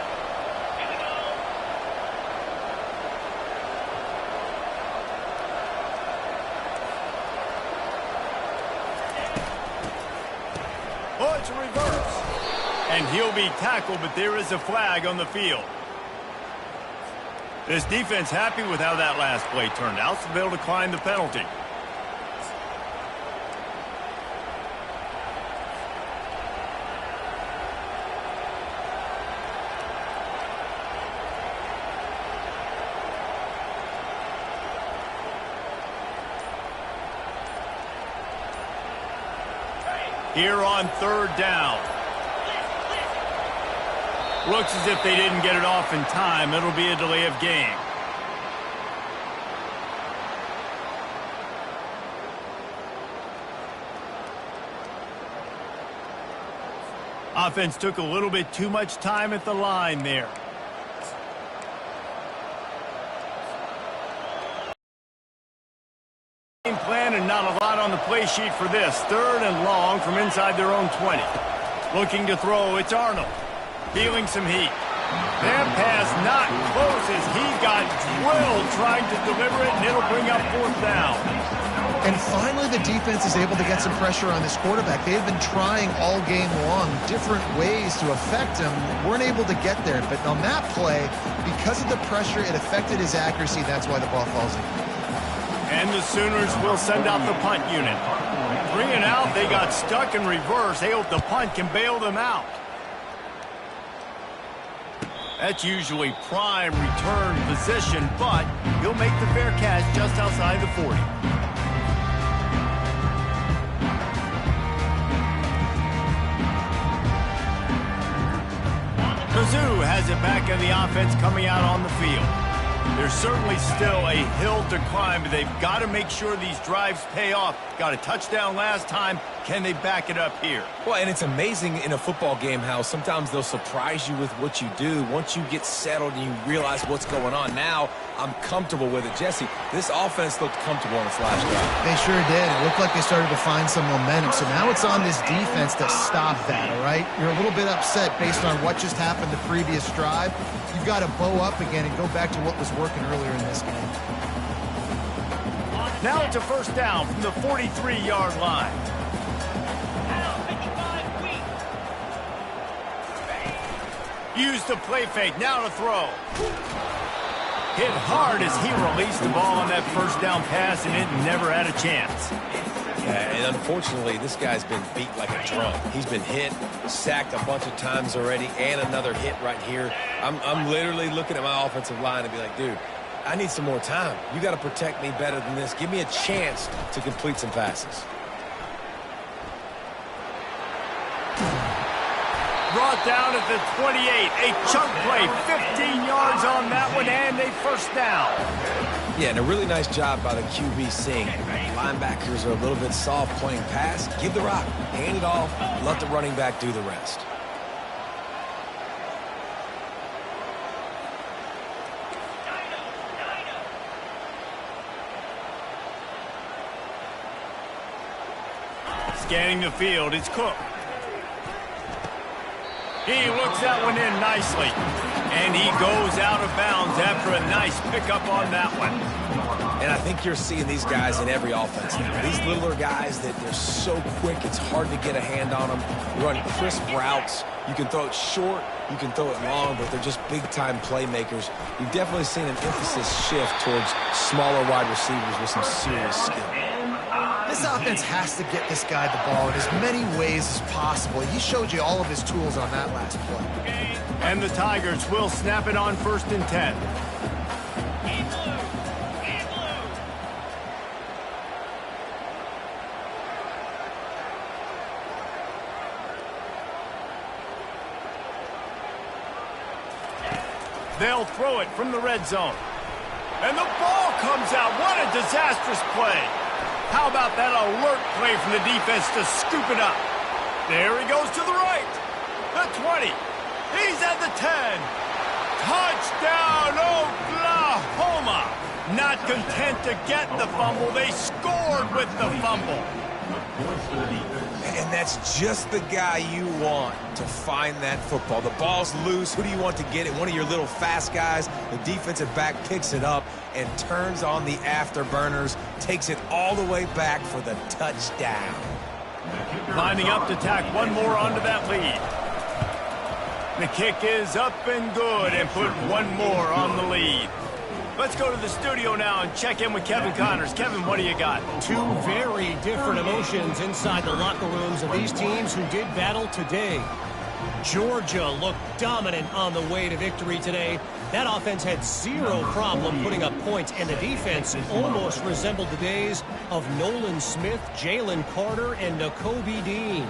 And he'll be tackled, but there is a flag on the field. This defense happy with how that last play turned out, so they'll decline the penalty. Here on third down. Looks as if they didn't get it off in time. It'll be a delay of game. Offense took a little bit too much time at the line there. Game plan and not a lot on the play sheet for this. Third and long from inside their own 20. Looking to throw, it's Arnold. Feeling some heat. That pass not close as he got drilled trying to deliver it, and it'll bring up fourth down. And finally, the defense is able to get some pressure on this quarterback. They've been trying all game long different ways to affect him. Weren't able to get there. But on that play, because of the pressure, it affected his accuracy. That's why the ball falls in. And the Sooners will send out the punt unit. 3 and out, they got stuck in reverse. They hope the punt can bail them out. That's usually prime return position, but he'll make the fair catch just outside the 40. Mizzou has it back in the offense coming out on the field. There's certainly still a hill to climb, but they've got to make sure these drives pay off. Got a touchdown last time. Can they back it up here? Well, and it's amazing in a football game how sometimes they'll surprise you with what you do. Once you get settled and you realize what's going on, now I'm comfortable with it. Jesse, this offense looked comfortable in its last drive. They sure did. It looked like they started to find some momentum. So now it's on this defense to stop that, all right? You're a little bit upset based on what just happened the previous drive. You've got to bow up again and go back to what was working earlier in this game. Now it's a first down from the 43-yard line. Use the play fake. Now to throw. Hit hard as he released the ball on that first down pass, and it never had a chance. Yeah, and unfortunately, this guy's been beat like a drum. He's been hit, sacked a bunch of times already, and another hit right here. I'm literally looking at my offensive line and be like, dude, I need some more time. You got to protect me better than this. Give me a chance to complete some passes. Brought down at the 28. A chunk play, 15 yards on that one, and a first down. Yeah, and a really nice job by the QB seeing linebackers are a little bit soft playing pass. Give the rock, hand it off, let the running back do the rest. Scanning the field, it's Cook. He looks that one in nicely. And he goes out of bounds after a nice pickup on that one. And I think you're seeing these guys in every offense now. These littler guys that they're so quick, it's hard to get a hand on them. You run crisp routes. You can throw it short, you can throw it long, but they're just big-time playmakers. You've definitely seen an emphasis shift towards smaller wide receivers with some serious skill. This offense has to get this guy the ball in as many ways as possible. He showed you all of his tools on that last play. And the Tigers will snap it on 1st and 10. They'll throw it from the red zone. And the ball comes out. What a disastrous play. How about that alert play from the defense to scoop it up? There he goes to the right. The 20. He's at the 10. Touchdown, Oklahoma. Not content to get the fumble. They scored with the fumble. And that's just the guy you want to find that football. The ball's loose. Who do you want to get it? One of your little fast guys. The defensive back picks it up and turns on the afterburners, takes it all the way back for the touchdown. Lining up to tack one more onto that lead. The kick is up and good and put one more on the lead. Let's go to the studio now and check in with Kevin Connors. Kevin, what do you got? Two very different emotions inside the locker rooms of these teams who did battle today. Georgia looked dominant on the way to victory today. That offense had zero problem putting up points, and the defense almost resembled the days of Nolan Smith, Jalen Carter, and Nakobe Dean.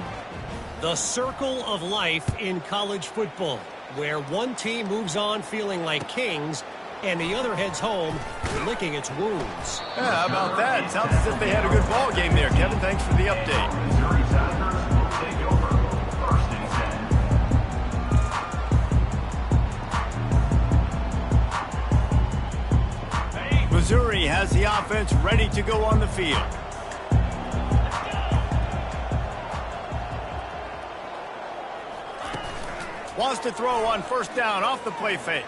The circle of life in college football, where one team moves on feeling like kings and the other heads home licking its wounds. Yeah, how about that? Sounds as if they had a good ball game there. Kevin, thanks for the update. Missouri Tigers will take over. First and 10. Missouri has the offense ready to go on the field. Wants to throw on first down off the play fake.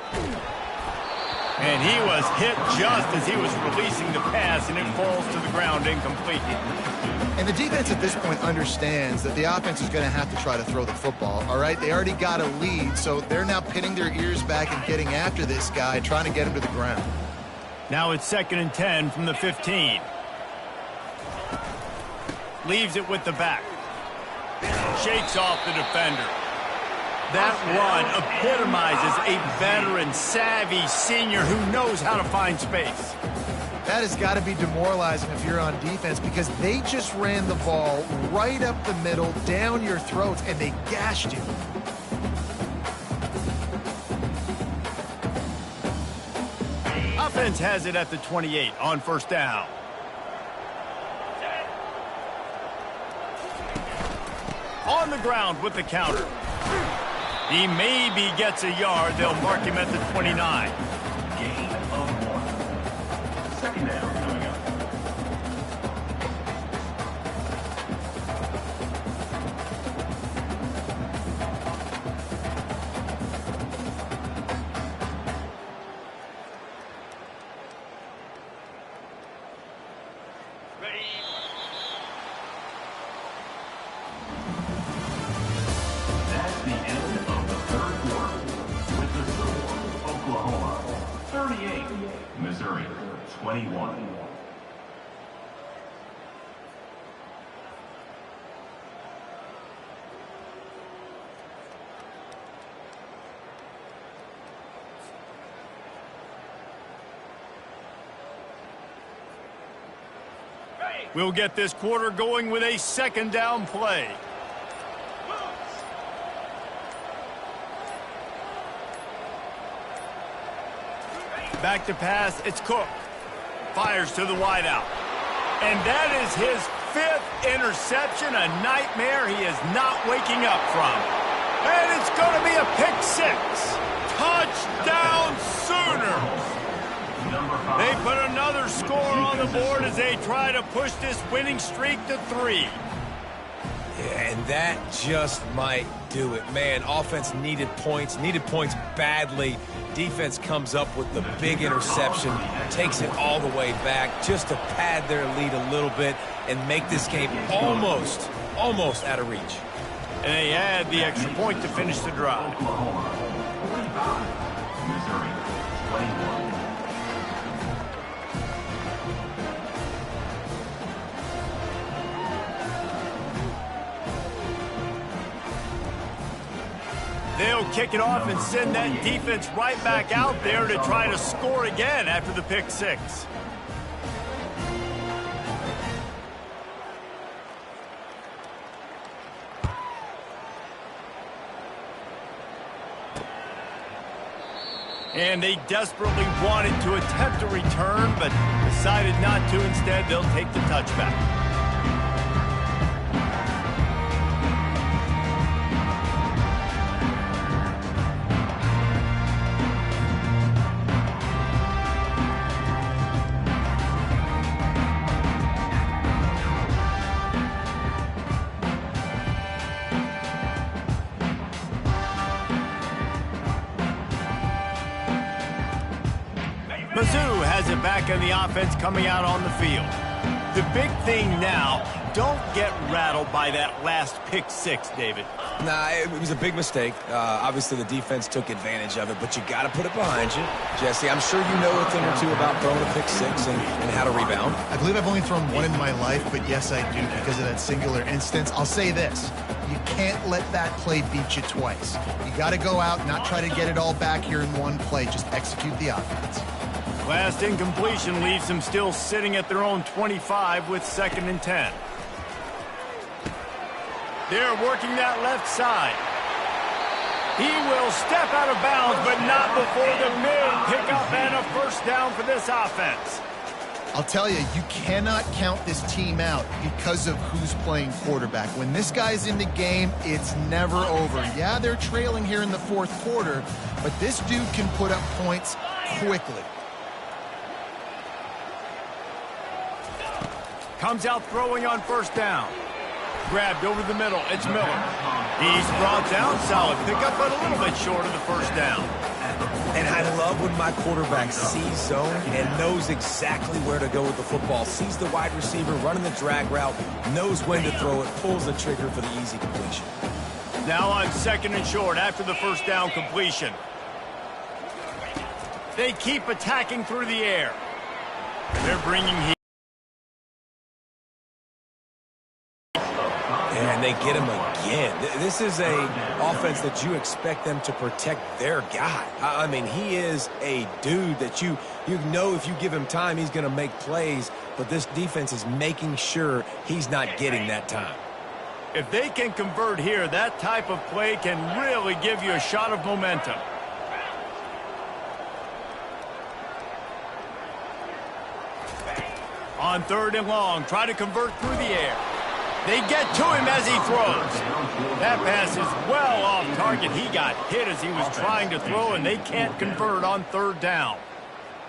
And he was hit just as he was releasing the pass, and it falls to the ground incomplete. And the defense at this point understands that the offense is going to have to try to throw the football, all right? They already got a lead, so they're now pinning their ears back and getting after this guy, trying to get him to the ground. Now it's 2nd and 10 from the 15. Leaves it with the back. Shakes off the defender. That run epitomizes a veteran, savvy senior who knows how to find space. That has got to be demoralizing if you're on defense, because they just ran the ball right up the middle, down your throats, and they gashed you. Offense has it at the 28 on first down. On the ground with the counter. He maybe gets a yard. They'll mark him at the 29. Gain of 1. Second down coming up. That's the end of the third quarter with the score, Oklahoma 38, Missouri 21. We'll get this quarter going with a second down play. Back to pass, it's Cook. Fires to the wideout. And that is his 5th interception, a nightmare he is not waking up from. And it's going to be a pick 6. Touchdown Sooners! They put another score on the board as they try to push this winning streak to 3. Yeah, and that just might do it. Man, offense needed points badly. Defense comes up with the big interception, takes it all the way back just to pad their lead a little bit and make this game almost out of reach. And they add the extra point to finish the drive. Oklahoma 45, Missouri 21. They'll kick it off and send that defense right back out there to try to score again after the pick 6. And they desperately wanted to attempt a return, but decided not to. Instead, they'll take the touchback. Mizzou has it back in the offense coming out on the field. The big thing now, don't get rattled by that last pick 6, David. Nah, it was a big mistake. Obviously, the defense took advantage of it, but you got to put it behind you. Jesse, I'm sure you know a thing or two about throwing a pick six and how to rebound. I believe I've only thrown one in my life, but yes, I do because of that singular instance. I'll say this. You can't let that play beat you twice. You got to go out, not try to get it all back here in one play. Just execute the offense. Last incompletion leaves them still sitting at their own 25 with 2nd and 10. They're working that left side. He will step out of bounds, but not before the big pickup and a first down for this offense. I'll tell you, you cannot count this team out because of who's playing quarterback. When this guy's in the game, it's never over. Yeah, they're trailing here in the 4th quarter, but this dude can put up points quickly. Comes out throwing on 1st down. Grabbed over the middle. It's Miller. He's brought down. Solid pickup, but a little bit short of the 1st down. And I love when my quarterback sees zone and knows exactly where to go with the football. Sees the wide receiver running the drag route, knows when to throw it, pulls the trigger for the easy completion. Now on 2nd and short after the 1st down completion. They keep attacking through the air. They're bringing heat. And they get him again. This is a offense that you expect them to protect their guy. I mean, he is a dude that you know if you give him time, he's going to make plays. But this defense is making sure he's not getting that time. If they can convert here, that type of play can really give you a shot of momentum. On 3rd and long, try to convert through the air. They get to him as he throws. That pass is well off target. He got hit as he was trying to throw, and they can't convert on 3rd down.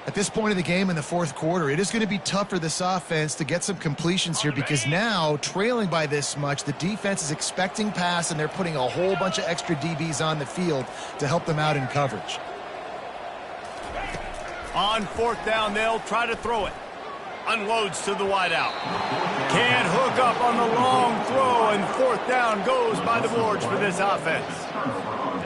At this point of the game in the 4th quarter, it is going to be tough for this offense to get some completions here because now, trailing by this much, the defense is expecting pass, and they're putting a whole bunch of extra DBs on the field to help them out in coverage. On 4th down, they'll try to throw it. Unloads to the wideout. Can't hook up on the long throw, and 4th down goes by the boards for this offense.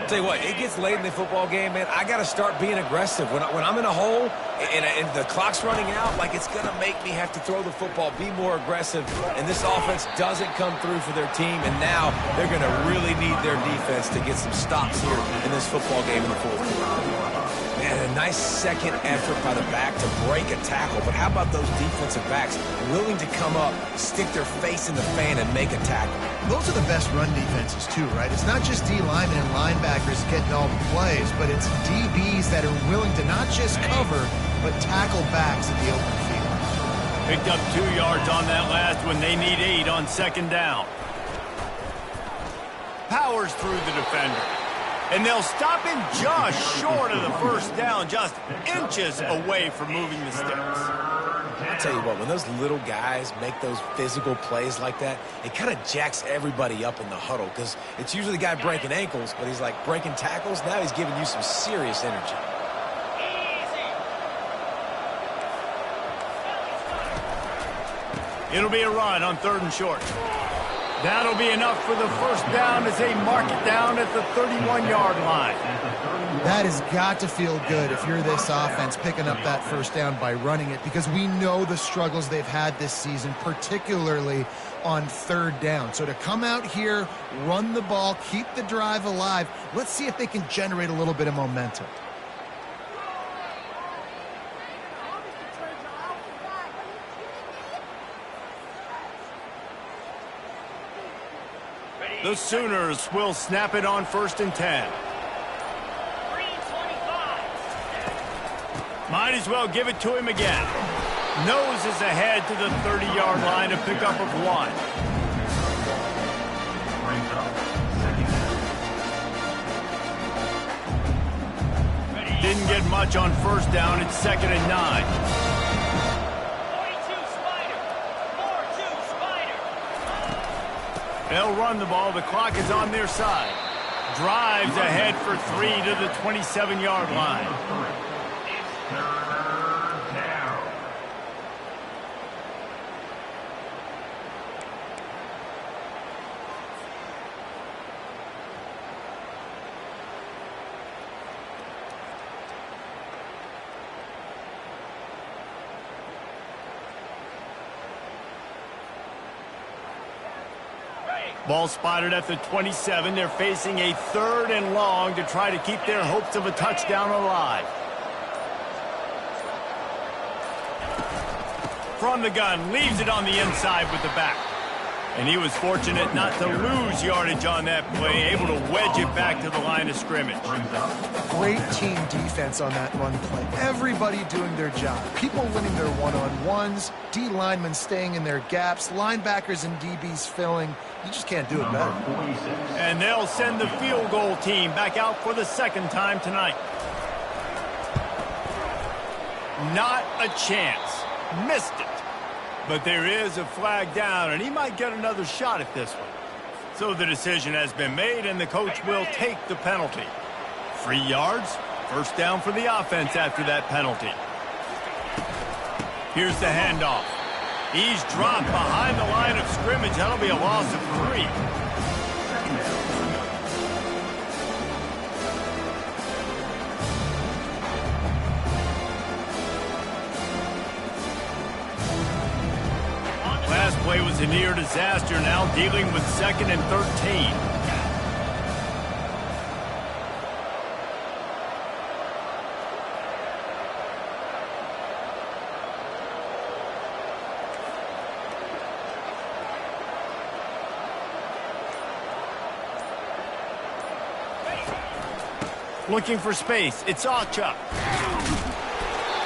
Tell you what, it gets late in the football game, man. I got to start being aggressive. When I'm in a hole and the clock's running out, like it's going to make me have to throw the football, be more aggressive. And this offense doesn't come through for their team, and now they're going to really need their defense to get some stops here in this football game in the 4th quarter. Man, a nice second effort by the back to break a tackle. But how about those defensive backs willing to come up, stick their face in the fan, and make a tackle? Those are the best run defenses, too, right? It's not just D linemen and linebackers getting all the plays, but it's DBs that are willing to not just cover, but tackle backs in the open field. Picked up 2 yards on that last one. They need 8 on 2nd down. Powers through the defender. And they'll stop him just short of the 1st down, just inches away from moving the sticks. I'll tell you what, when those little guys make those physical plays like that, it kind of jacks everybody up in the huddle because it's usually the guy breaking ankles, but he's like breaking tackles. Now he's giving you some serious energy. It'll be a run on 3rd and short. That'll be enough for the 1st down as they mark it down at the 31-yard line. That has got to feel good if you're this offense picking up that 1st down by running it because we know the struggles they've had this season, particularly on 3rd down. So to come out here, run the ball, keep the drive alive, let's see if they can generate a little bit of momentum. The Sooners will snap it on 1st and 10. Might as well give it to him again. Noses ahead to the 30-yard line, a pickup of 1. Didn't get much on 1st down. It's 2nd and 9. They'll run the ball. The clock is on their side. Drives ahead for 3 to the 27-yard line. Ball spotted at the 27. They're facing a 3rd and long to try to keep their hopes of a touchdown alive. From the gun, leaves it on the inside with the back. And he was fortunate not to lose yardage on that play, able to wedge it back to the line of scrimmage. Great team defense on that run play. Everybody doing their job. People winning their one-on-ones, D linemen staying in their gaps, linebackers and DBs filling. You just can't do it better. And they'll send the field goal team back out for the 2nd time tonight. Not a chance. Missed it. But there is a flag down, and he might get another shot at this one. So the decision has been made, and the coach will take the penalty. 3 yards, 1st down for the offense after that penalty. Here's the handoff. He's dropped behind the line of scrimmage. That'll be a loss of 3. Last play was a near disaster, now dealing with 2nd and 13. Looking for space. It's Ocha.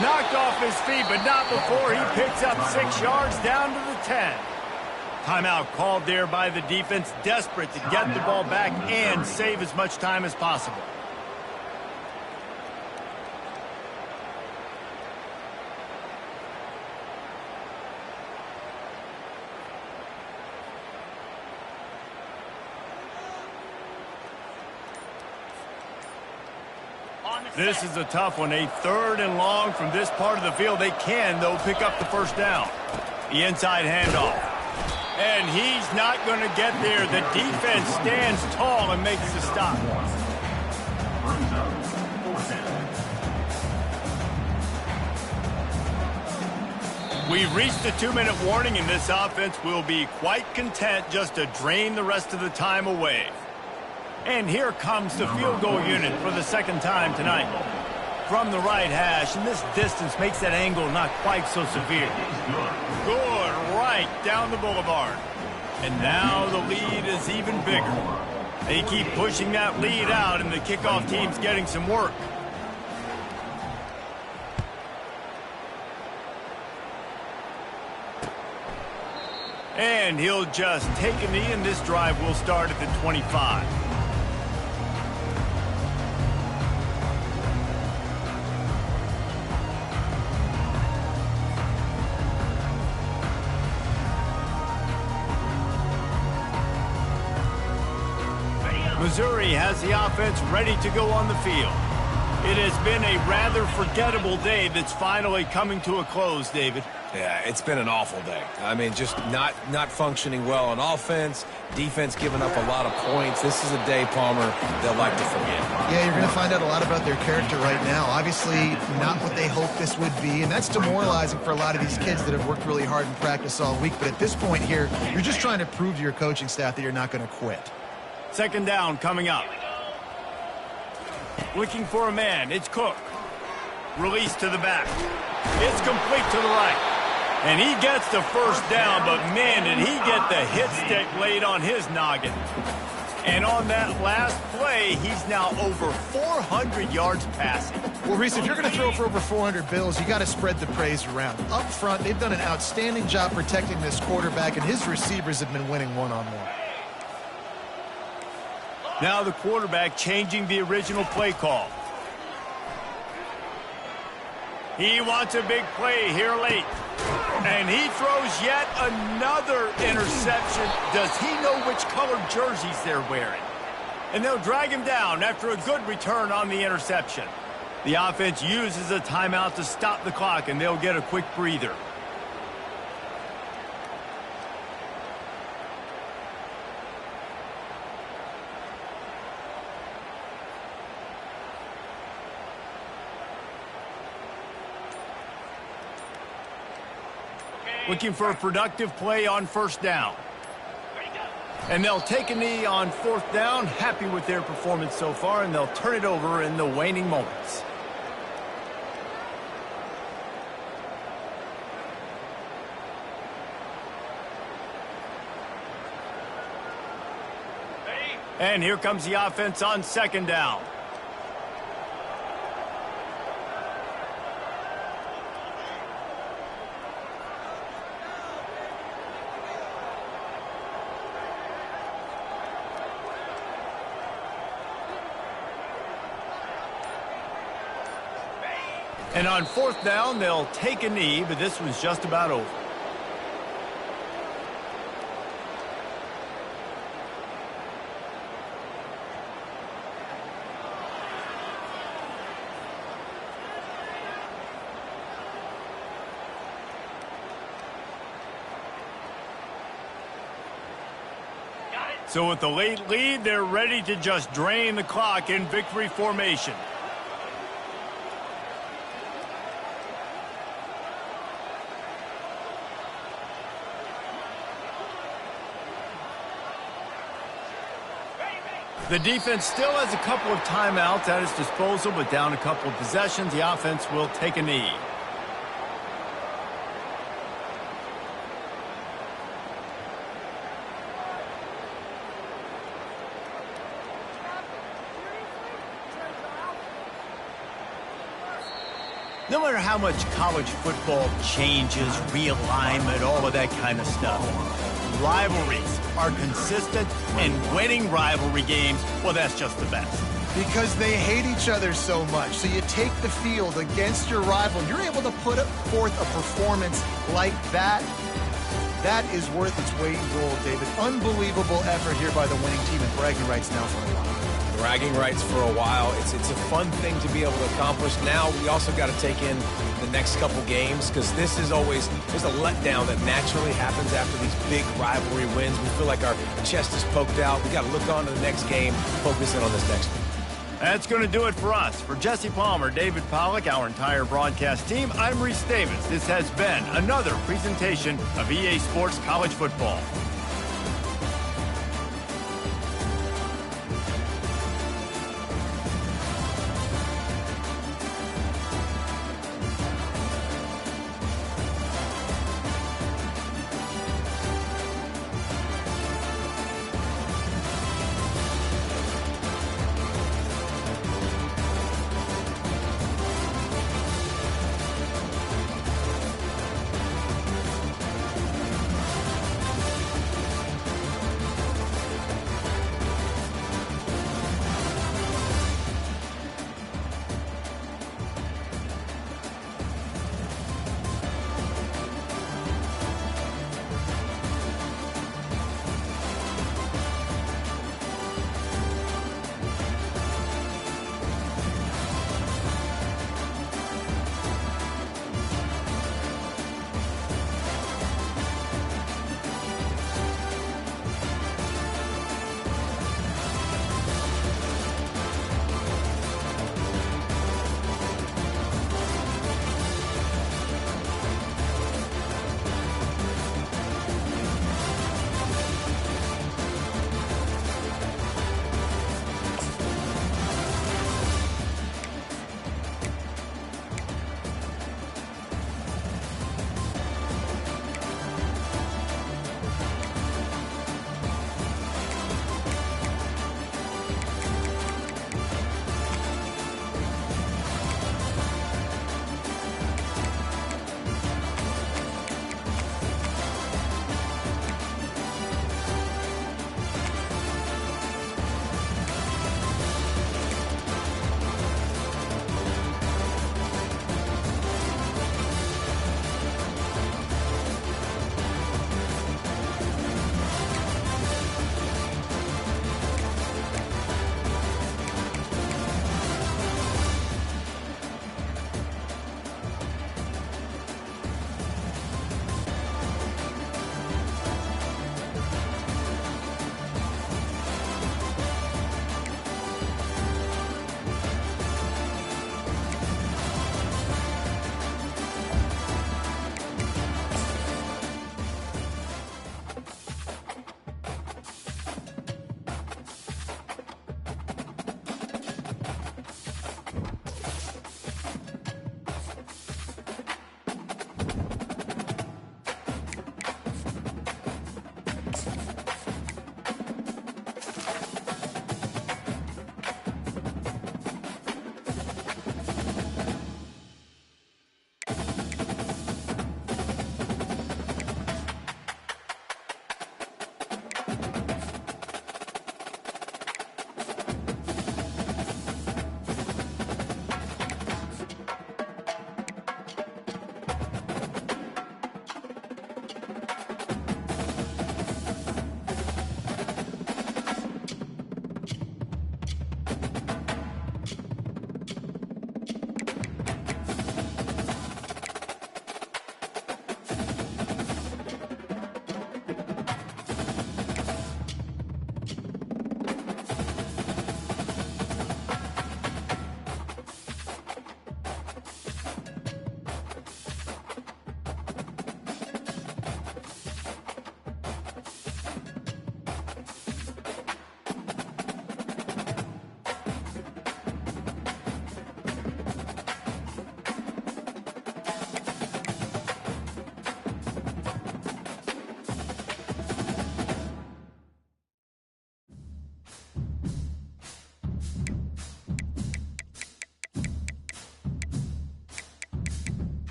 Knocked off his feet, but not before he picks up 6 yards down to the 10. Timeout called there by the defense, desperate to get the ball back and save as much time as possible. This is a tough one. A 3rd and long from this part of the field. They can, though, pick up the 1st down. The inside handoff. And he's not going to get there. The defense stands tall and makes the stop. We've reached the 2-minute warning, and this offense will be quite content just to drain the rest of the time away. And here comes the field goal unit for the 2nd time tonight. From the right hash, and this distance makes that angle not quite so severe. Good, right down the boulevard. And now the lead is even bigger. They keep pushing that lead out, and the kickoff team's getting some work. And he'll just take a knee, and this drive will start at the 25. Missouri has the offense ready to go on the field. It has been a rather forgettable day that's finally coming to a close, David. Yeah, it's been an awful day. I mean, just not functioning well on offense, defense giving up a lot of points. This is a day, Palmer, they'll like to forget. Yeah, you're going to find out a lot about their character right now. Obviously, not what they hoped this would be, and that's demoralizing for a lot of these kids that have worked really hard in practice all week. But at this point here, you're just trying to prove to your coaching staff that you're not going to quit. 2nd down coming up. Looking for a man. It's Cook. Release to the back. It's complete to the right. And he gets the 1st down, but man, did he get the hit stick laid on his noggin. And on that last play, he's now over 400 yards passing. Well, Reese, if you're going to throw for over 400 bills, you got to spread the praise around. Up front, they've done an outstanding job protecting this quarterback, and his receivers have been winning one-on-one. Now the quarterback changing the original play call. He wants a big play here late. And he throws yet another interception. Does he know which colored jerseys they're wearing? And they'll drag him down after a good return on the interception. The offense uses a timeout to stop the clock, and they'll get a quick breather. Looking for a productive play on 1st down. And they'll take a knee on 4th down, happy with their performance so far, and they'll turn it over in the waning moments. And here comes the offense on 2nd down. And on 4th down, they'll take a knee, but this was just about over. So with the late lead, they're ready to just drain the clock in victory formation. The defense still has a couple of timeouts at its disposal, but down a couple of possessions, the offense will take a knee. No matter how much college football changes, realignment, all of that kind of stuff, rivalries are consistent, and winning rivalry games, well, that's just the best. Because they hate each other so much. So you take the field against your rival, you're able to put forth a performance like that. That is worth its weight in gold, David. Unbelievable effort here by the winning team, and bragging rights now for a while. Bragging rights for a while. It's a fun thing to be able to accomplish. Now we also got to take in the next couple games, because this is always, there's a letdown that naturally happens after these big rivalry wins. We feel like our chest is poked out. We got to look on to the next game, focus in on this next one. That's going to do it for us. For Jesse Palmer, David Pollack, our entire broadcast team, I'm Reese Davis. This has been another presentation of EA Sports College Football.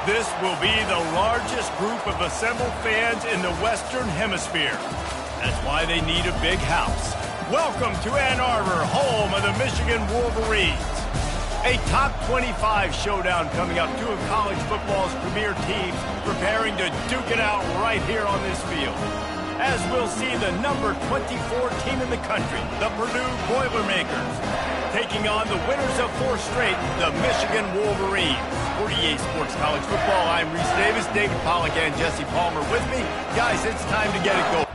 This will be the largest group of assembled fans in the Western Hemisphere. That's why they need a big house. Welcome to Ann Arbor, home of the Michigan Wolverines. A top 25 showdown coming up, two of college football's premier teams preparing to duke it out right here on this field. As we'll see the number 24 team in the country, the Purdue Boilermakers, taking on the winners of 4 straight, the Michigan Wolverines. 48 Sports College Football, I'm Reese Davis, David Pollack and Jesse Palmer with me. Guys, it's time to get it going.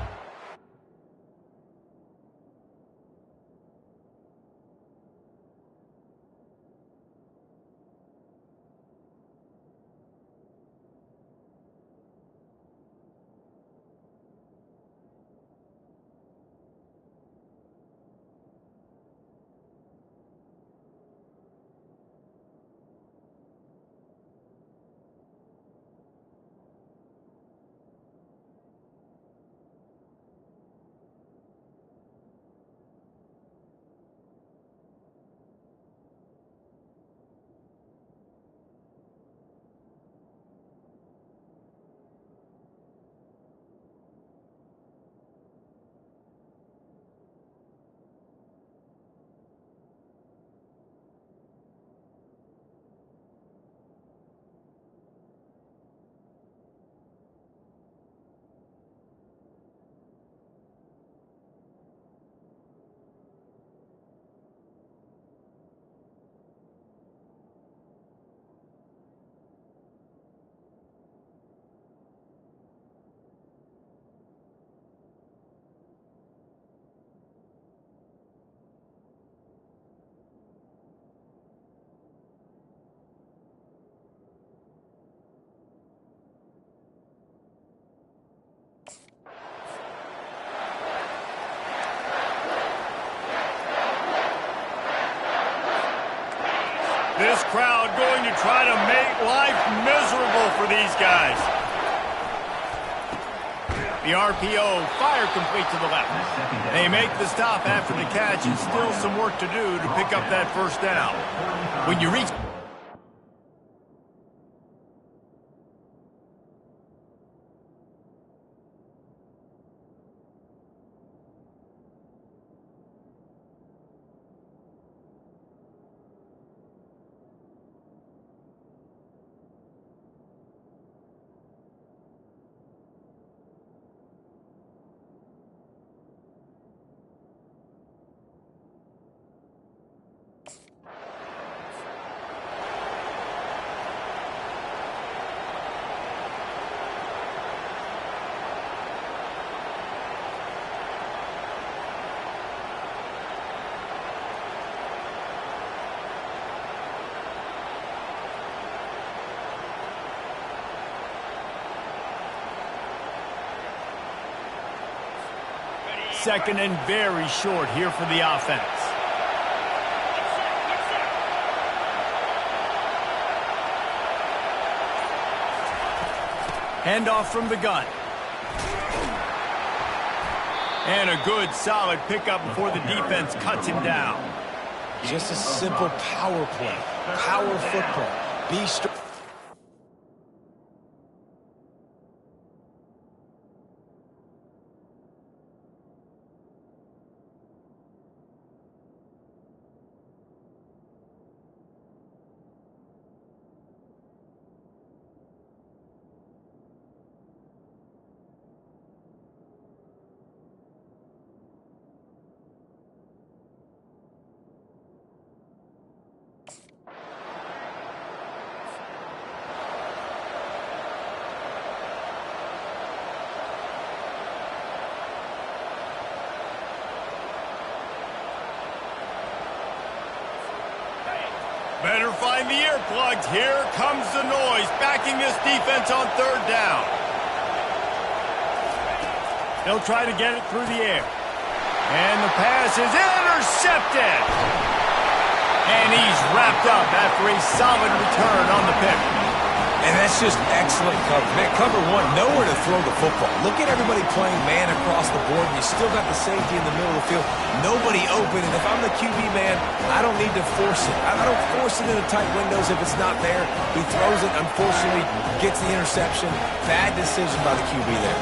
This crowd going to try to make life miserable for these guys. The RPO, fire complete to the left. They make the stop after the catch, and still some work to do to pick up that first down. When you reach... Second and very short here for the offense. Handoff from the gun. And a good, solid pickup before the defense cuts him down. Just a simple power play. Power football. Be strong. Better find the earplugs. Here comes the noise, backing this defense on third down. They'll try to get it through the air. And the pass is intercepted. And he's wrapped up after a solid return on the pick. And that's just excellent coverage. Man, cover one, nowhere to throw the football. Look at everybody playing man across the board, and you still got the safety in the middle of the field. Nobody open, and if I'm the QB man, I don't need to force it. I don't force it into tight windows if it's not there. He throws it, unfortunately, gets the interception. Bad decision by the QB there.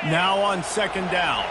Now on second down.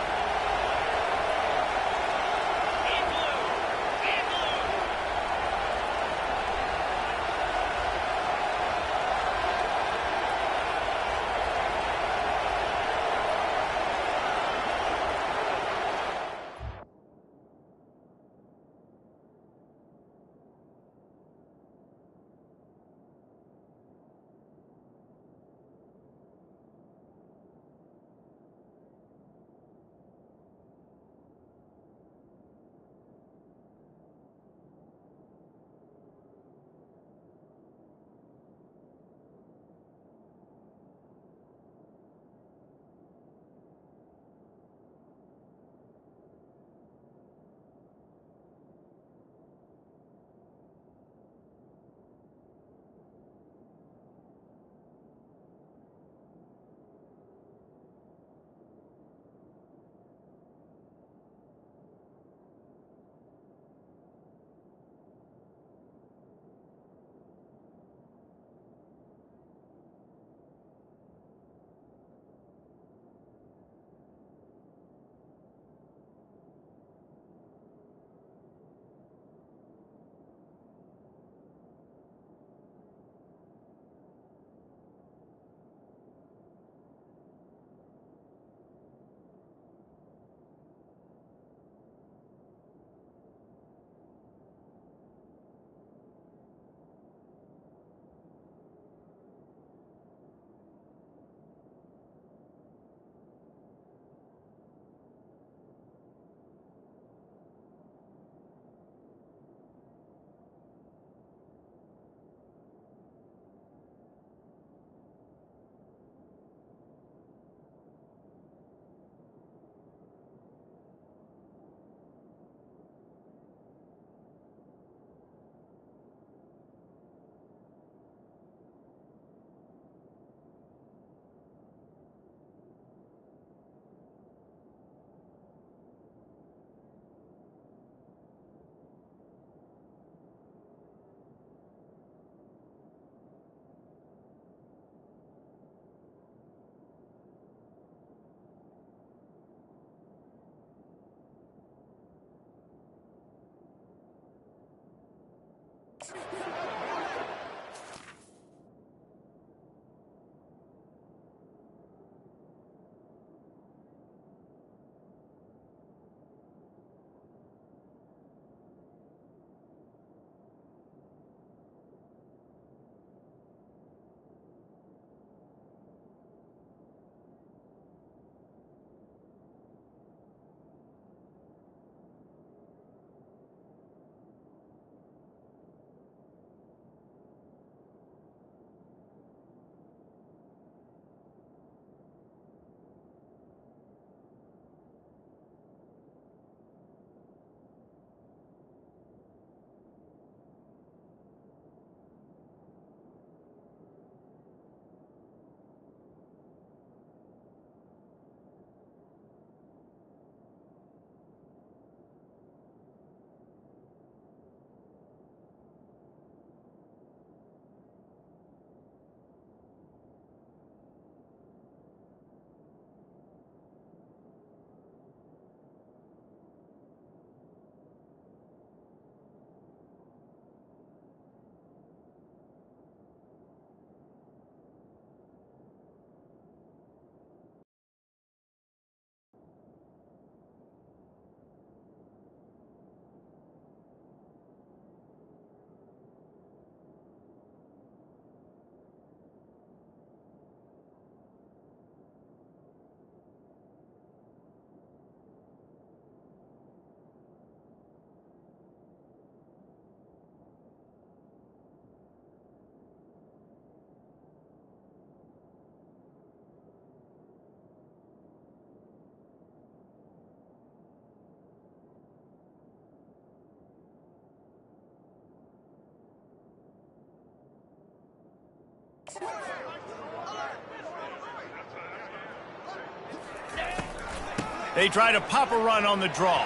They try to pop a run on the draw.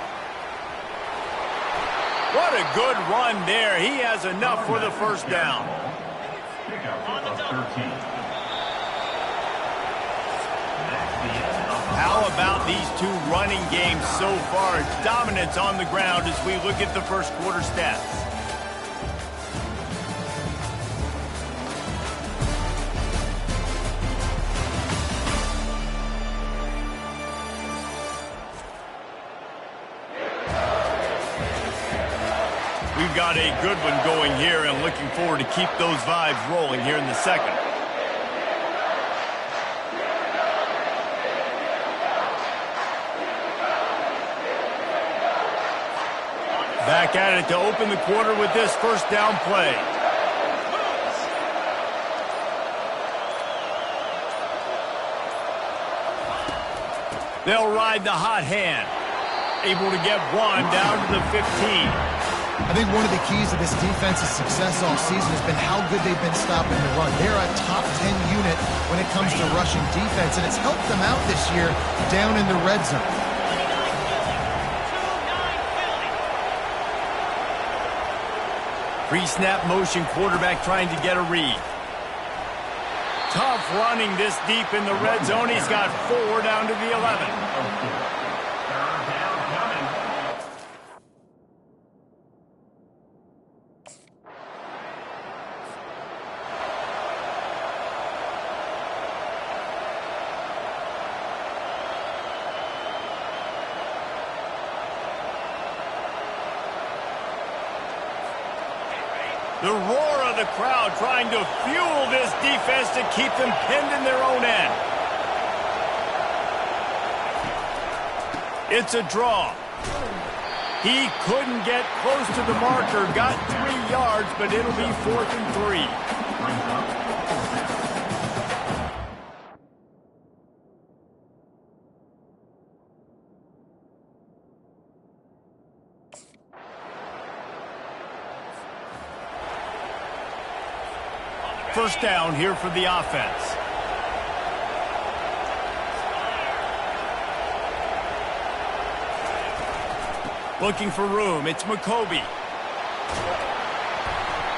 What a good run there. He has enough for the first down. Pickup of 13. That's the end of the these two running games so far. Dominance on the ground as we look at the first quarter stats. We've got a good one going here and looking forward to keep those vibes rolling here in the second. Back at it to open the quarter with this first down play. They'll ride the hot hand. Able to get one down to the 15. I think one of the keys to this defense's success all season has been how good they've been stopping the run. They're a top 10 unit when it comes to rushing defense, and it's helped them out this year down in the red zone. Pre-snap motion quarterback trying to get a read. Tough running this deep in the red zone. He's got 4 down to the 11. The roar of the crowd trying to fuel this defense to keep them pinned in their own end. It's a draw. He couldn't get close to the marker, got 3 yards, but it'll be 4th and 3. First down here for the offense. Looking for room. It's McCoby.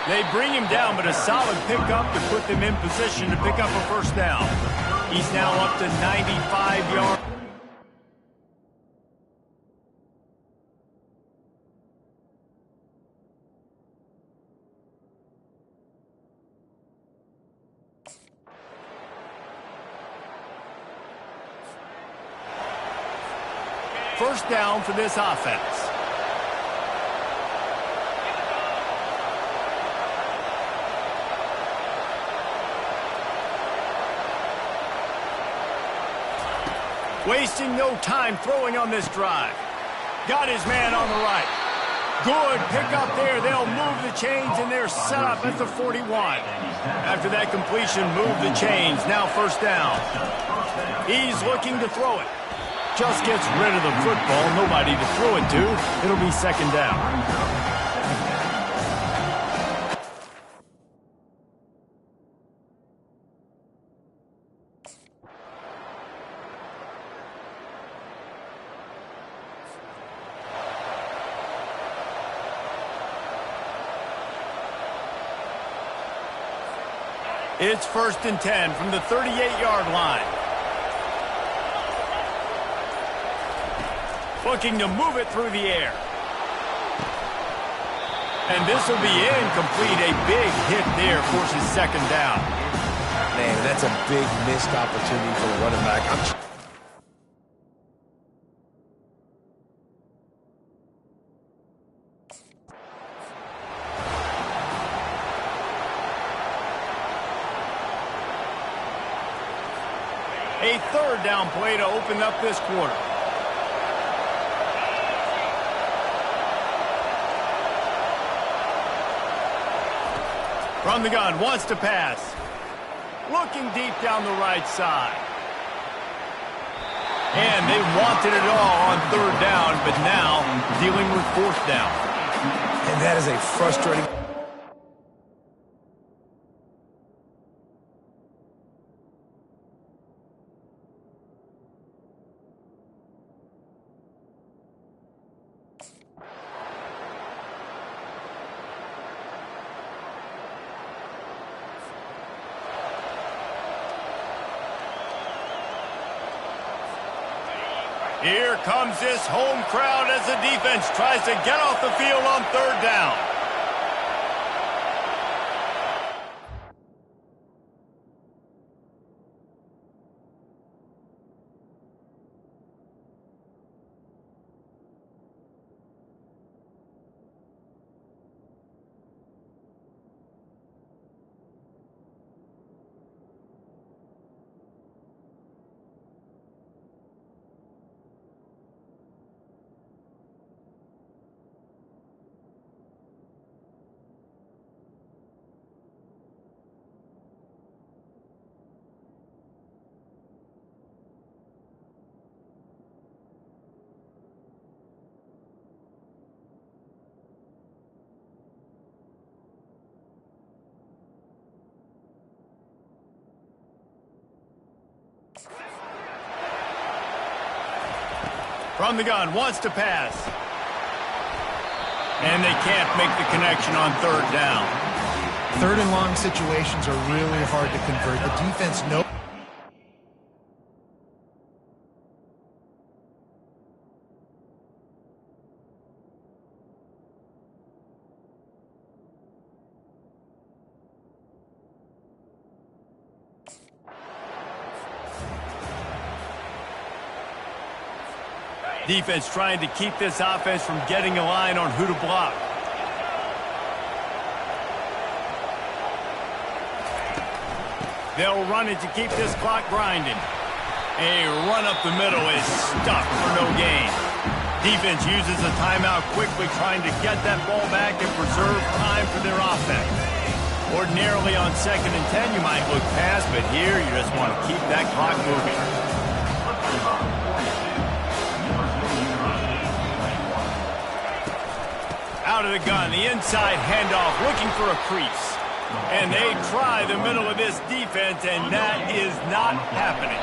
They bring him down, but a solid pickup to put them in position to pick up a first down. He's now up to 95 yards. First down for this offense. Wasting no time throwing on this drive. Got his man on the right. Good pickup there. They'll move the chains, and they're set up at the 41. After that completion, move the chains. Now first down. He's looking to throw it. Just gets rid of the football. Nobody to throw it to. It'll be second down. It's 1st and 10 from the 38-yard line. Looking to move it through the air. And this will be incomplete. A big hit there forces second down. Man, that's a big missed opportunity for the running back. A third down play to open up this quarter. From the gun, wants to pass. Looking deep down the right side. And they wanted it all on third down, but now dealing with fourth down. And that is a frustrating... Here comes this home crowd as the defense tries to get off the field on third down. From the gun, wants to pass. And they can't make the connection on third down. Third and long situations are really hard to convert. The defense knows. Defense trying to keep this offense from getting a line on who to block. They'll run it to keep this clock grinding. A run up the middle is stuck for no gain. Defense uses a timeout quickly, trying to get that ball back and preserve time for their offense. Ordinarily on 2nd and 10, you might look past, but here you just want to keep that clock moving. Out of the gun, the inside handoff, looking for a crease. And they try the middle of this defense, and that is not happening.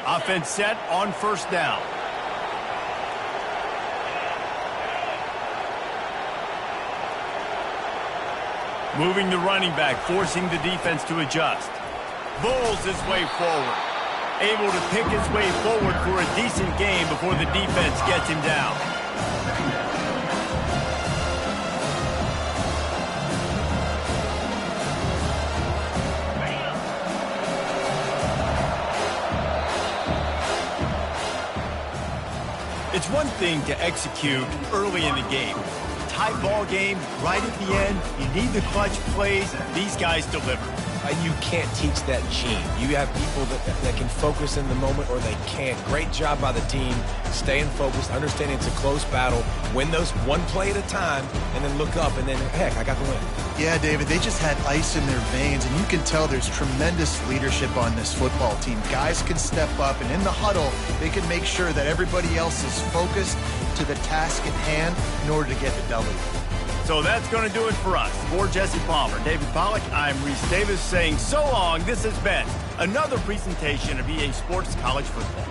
Offense set on first down. Moving the running back, forcing the defense to adjust. Bowls his way forward. Able to pick his way forward for a decent game before the defense gets him down. It's one thing to execute early in the game. Tight ball game, right at the end, you need the clutch plays. These guys deliver. You can't teach that gene. You have people that can focus in the moment or they can't. Great job by the team, staying focused, understanding it's a close battle, win those one play at a time, and then look up, and then, heck, I got the win. Yeah, David, they just had ice in their veins, and you can tell there's tremendous leadership on this football team. Guys can step up, and in the huddle, they can make sure that everybody else is focused to the task at hand in order to get the W. So that's going to do it for us. For Jesse Palmer, David Pollack, I'm Reese Davis saying so long. This has been another presentation of EA Sports College Football.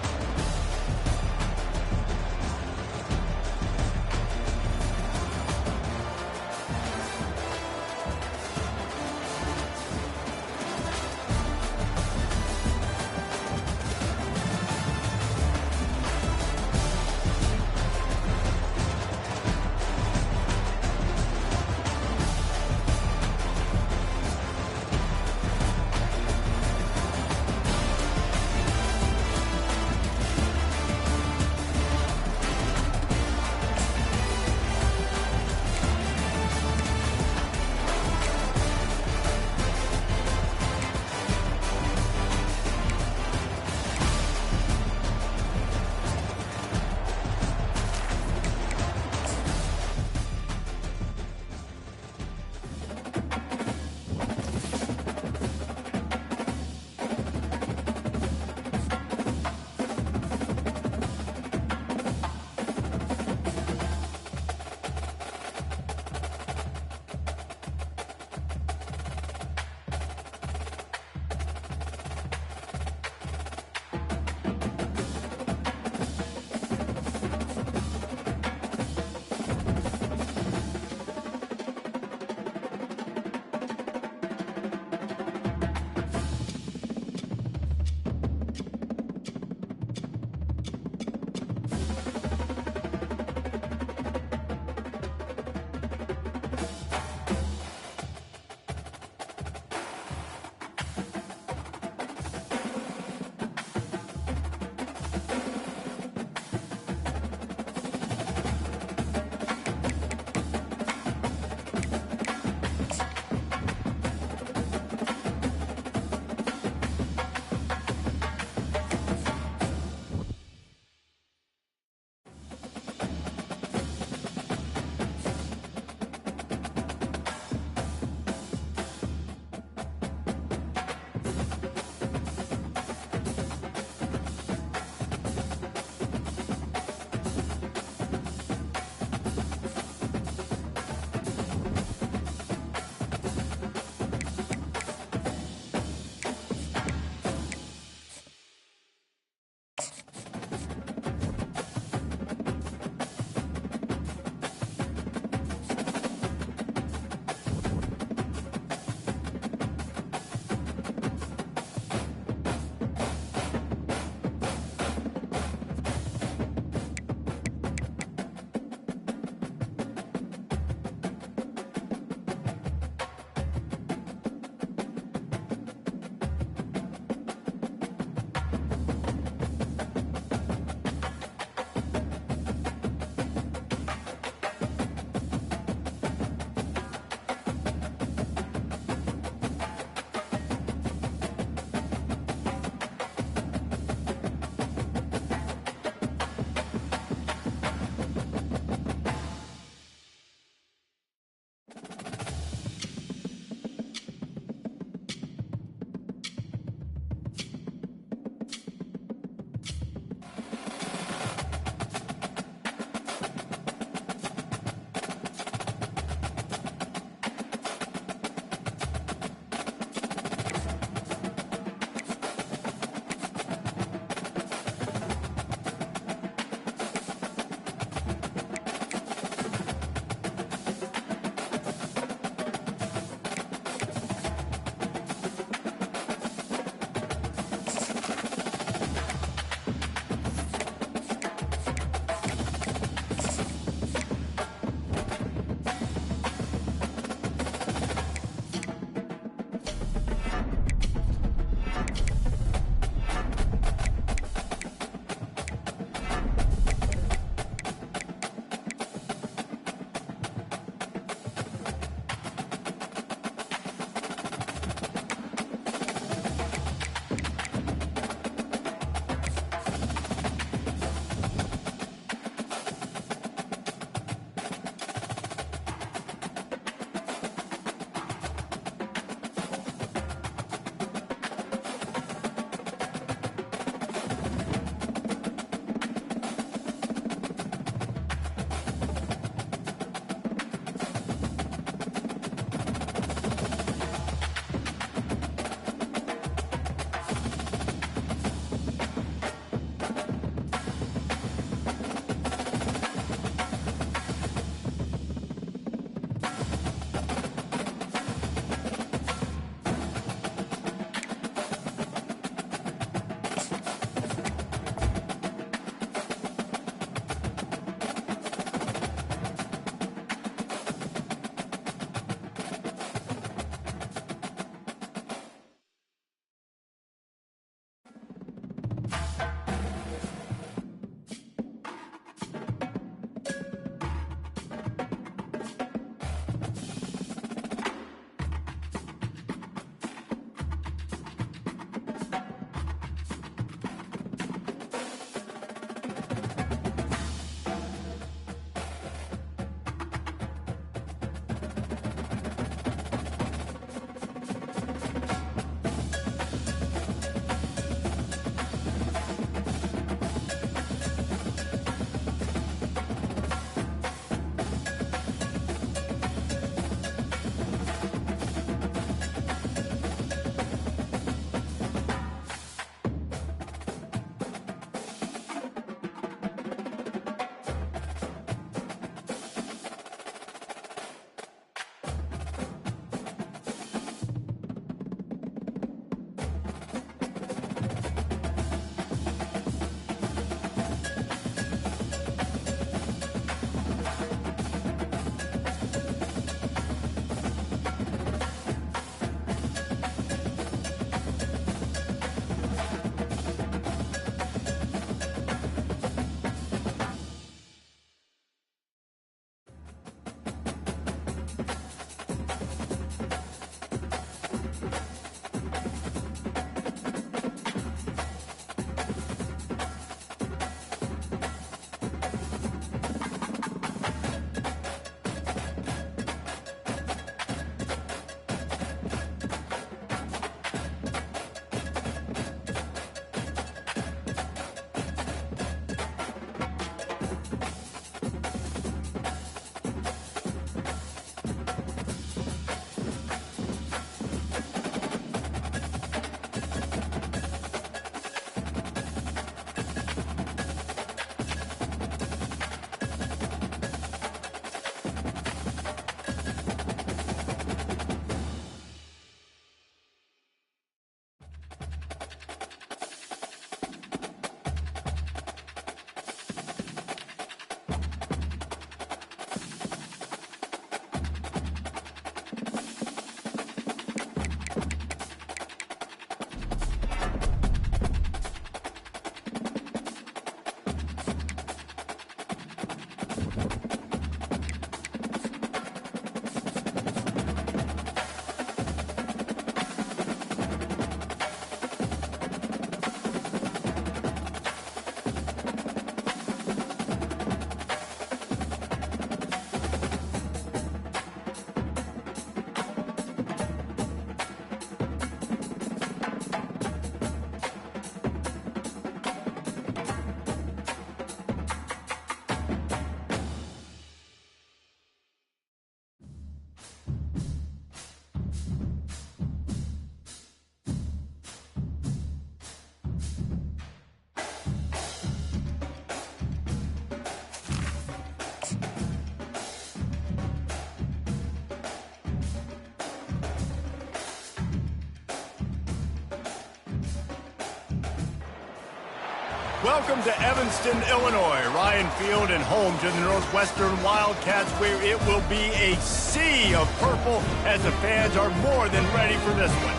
Welcome to Evanston, Illinois, Ryan Field, and home to the Northwestern Wildcats, where it will be a sea of purple as the fans are more than ready for this one.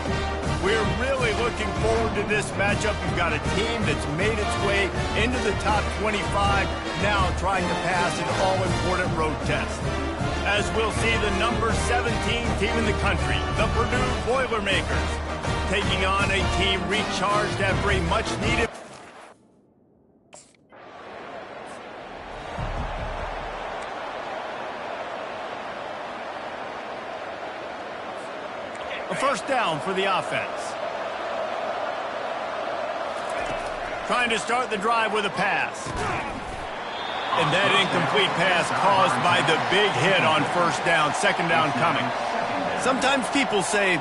We're really looking forward to this matchup. You've got a team that's made its way into the top 25, now trying to pass an all-important road test. As we'll see the number 17 team in the country, the Purdue Boilermakers, taking on a team recharged after a much-needed... A first down for the offense. Trying to start the drive with a pass. And that incomplete pass caused by the big hit on first down. Second down coming. Sometimes people say...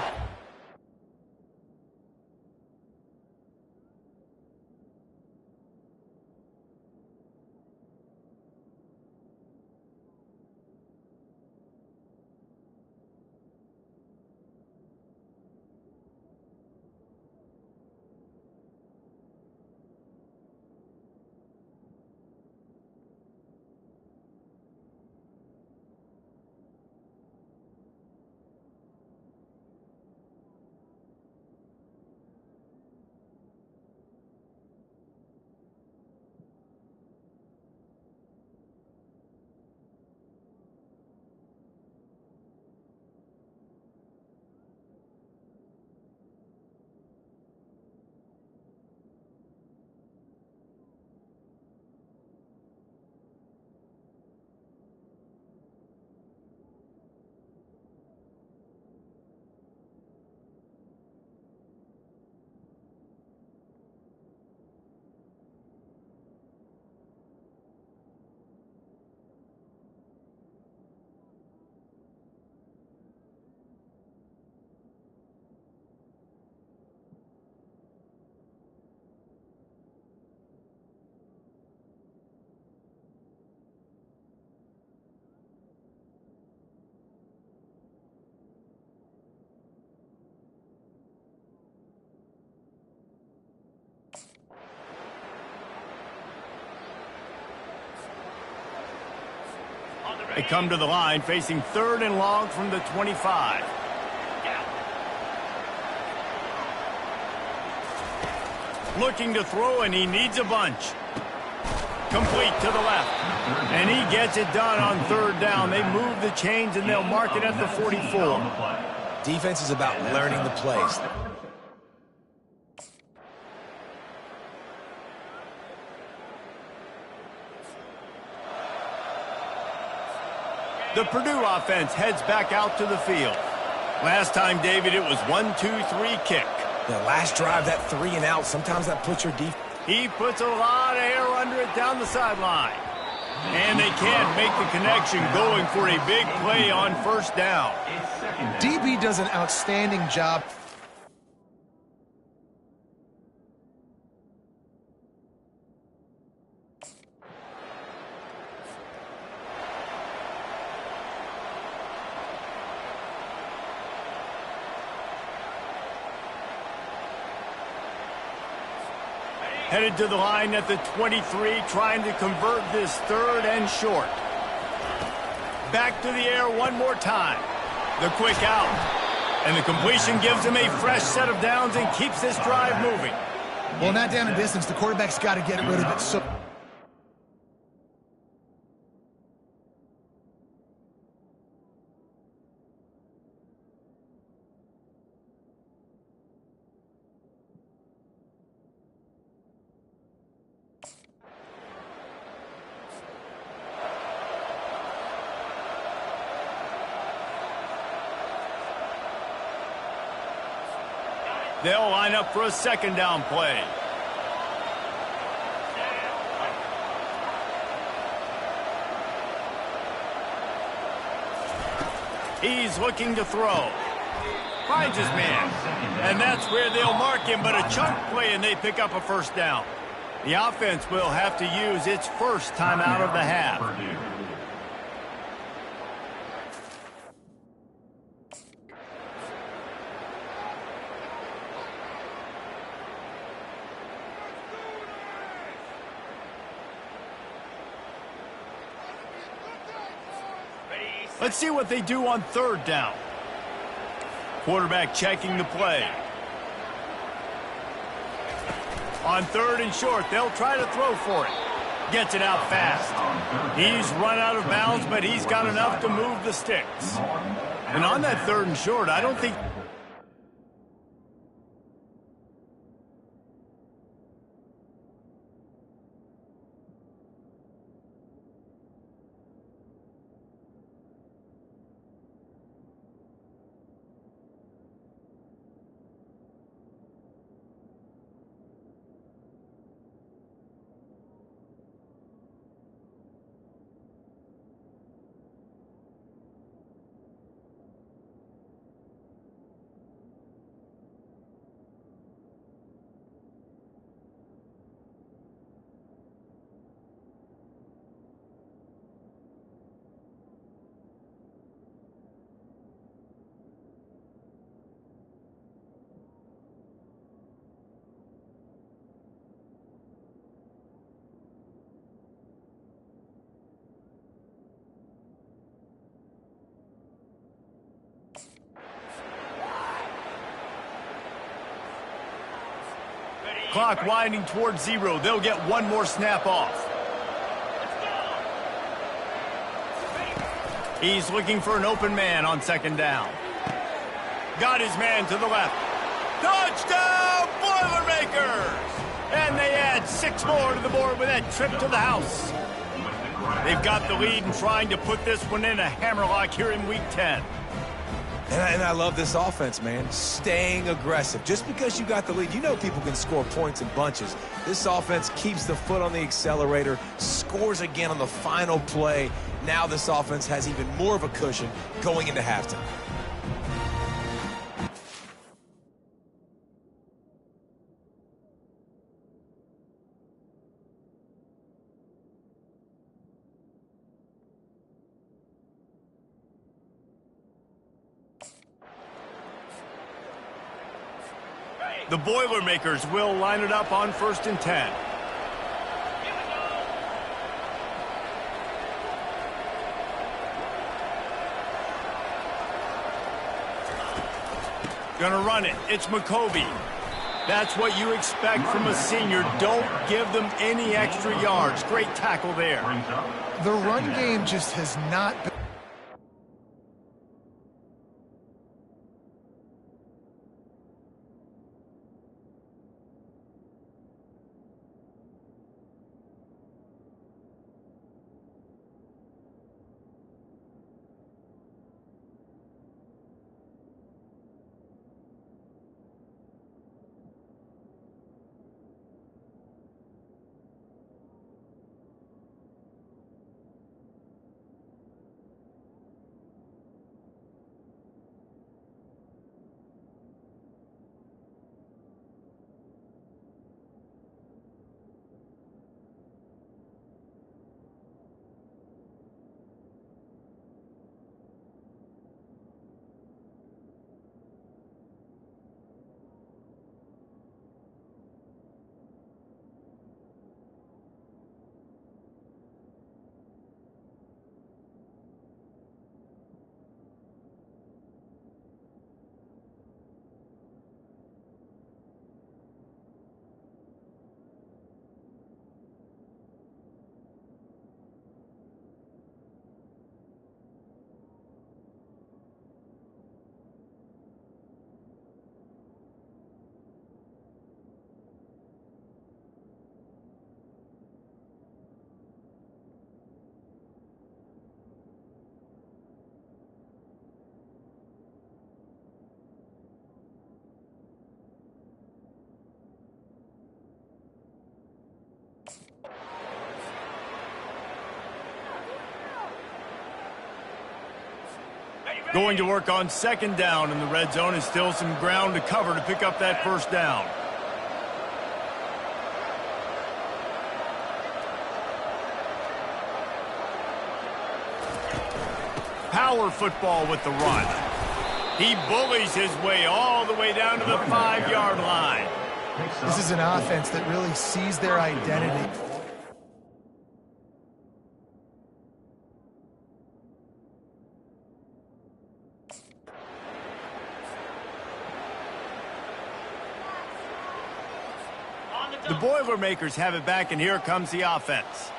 They come to the line facing third and long from the 25. Looking to throw, and he needs a bunch. Complete to the left. And he gets it done on third down. They move the chains, and they'll mark it at the 44. Defense is about learning the plays. The Purdue offense heads back out to the field. Last time, David, it was 1-2-3 kick. The last drive, that 3 and out, sometimes that puts your defense. He puts a lot of air under it down the sideline. And they can't make the connection, going for a big play on first down. DB does an outstanding job. Headed to the line at the 23, trying to convert this third and short. Back to the air one more time. The quick out. And the completion gives him a fresh set of downs and keeps this drive moving. Well, not down in distance. The quarterback's got to get rid of it. So they'll line up for a second down play. He's looking to throw. Finds his man. And that's where they'll mark him, but a chunk play, and they pick up a first down. The offense will have to use its first timeout of the half. Let's see what they do on third down. Quarterback checking the play. On third and short, they'll try to throw for it. Gets it out fast. He's run out of bounds, but he's got enough to move the sticks. And on that third and short, I don't think... Clock winding towards 0. They'll get one more snap off. He's looking for an open man on second down. Got his man to the left. Touchdown, Boilermakers! And they add 6 more to the board with that trip to the house. They've got the lead and trying to put this one in a hammerlock here in Week 10. And I love this offense, man. Staying aggressive. Just because you got the lead, you know people can score points in bunches. This offense keeps the foot on the accelerator, scores again on the final play. Now this offense has even more of a cushion going into halftime. The Boilermakers will line it up on 1st and 10. Gonna run it. It's McCovey. That's what you expect from a senior. Don't give them any extra yards. Great tackle there. The run game just has not been... Going to work on 2nd down in the red zone, and still some ground to cover to pick up that 1st down. Power football with the run. He bullies his way all the way down to the 5-yard line. This is an offense that really sees their identity. The Boilermakers have it back, and here comes the offense.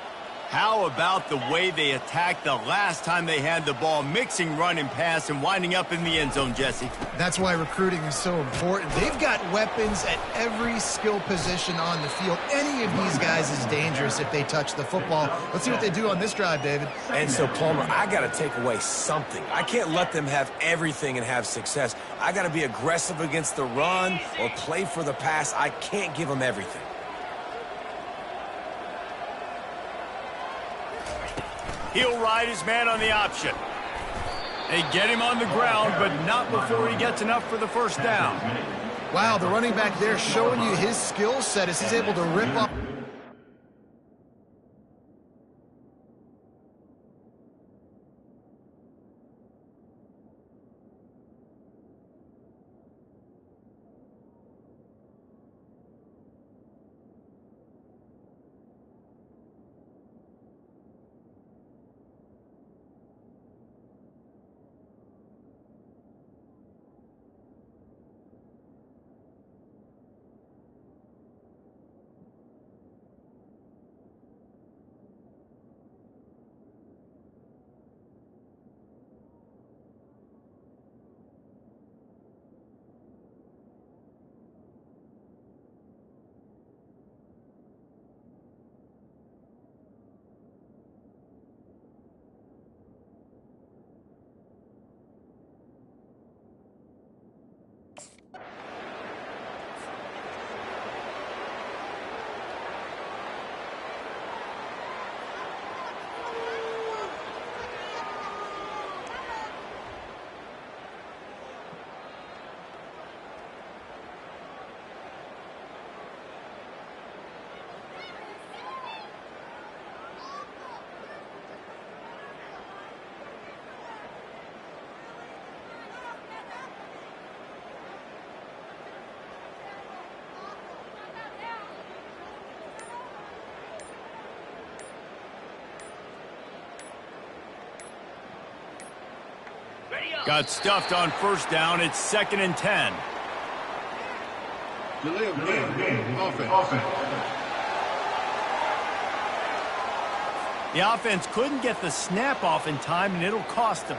How about the way they attacked the last time they had the ball, mixing run and pass and winding up in the end zone, Jesse? That's why recruiting is so important. They've got weapons at every skill position on the field. Any of these guys is dangerous if they touch the football. Let's see what they do on this drive, David. And so, Palmer, I got to take away something. I can't let them have everything and have success. I got to be aggressive against the run or play for the pass. I can't give them everything. He'll ride his man on the option. They get him on the ground, but not before he gets enough for the first down. Wow, the running back there showing you his skill set as he's able to rip off. Got stuffed on first down. It's 2nd and 10. Delay of game. Offense. The offense couldn't get the snap off in time, and it'll cost them.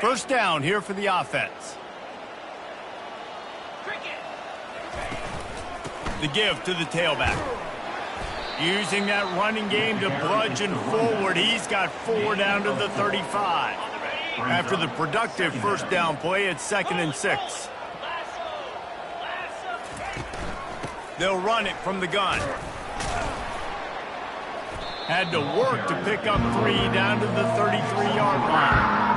First down here for the offense. The give to the tailback. Using that running game to bludgeon forward, he's got 4 down to the 35. After the productive first down play, it's 2nd and 6. They'll run it from the gun. Had to work to pick up 3 down to the 33-yard line.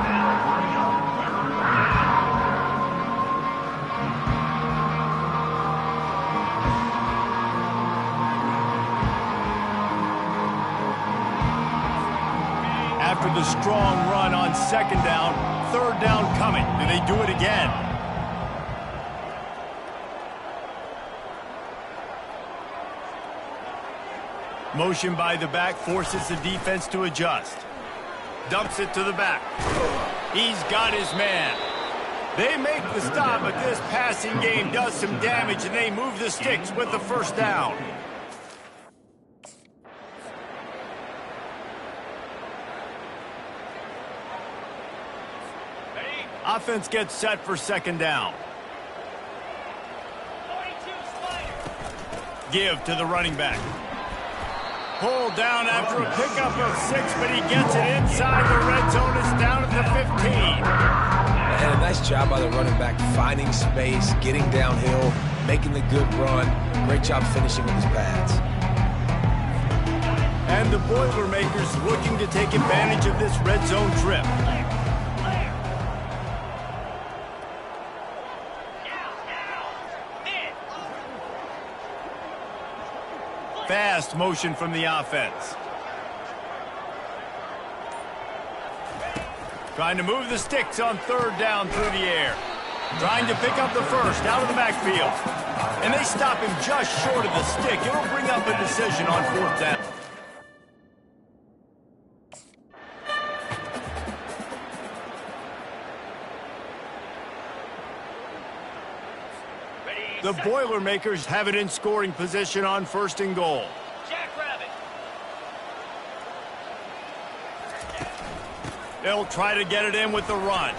After the strong run on 2nd down, 3rd down coming. Do they do it again? Motion by the back forces the defense to adjust. Dumps it to the back. He's got his man. They make the stop, but this passing game does some damage, and they move the sticks with the first down. Offense gets set for 2nd down. Give to the running back. Pulled down after a pickup of 6, but he gets it inside the red zone. It's down at the 15. And a nice job by the running back, finding space, getting downhill, making the good run. Great job finishing with his pads. And the Boilermakers looking to take advantage of this red zone trip. Fast motion from the offense. Trying to move the sticks on 3rd down through the air. Trying to pick up the first out of the backfield. And they stop him just short of the stick. It'll bring up a decision on 4th down. The Boilermakers have it in scoring position on 1st and goal. They'll try to get it in with the run.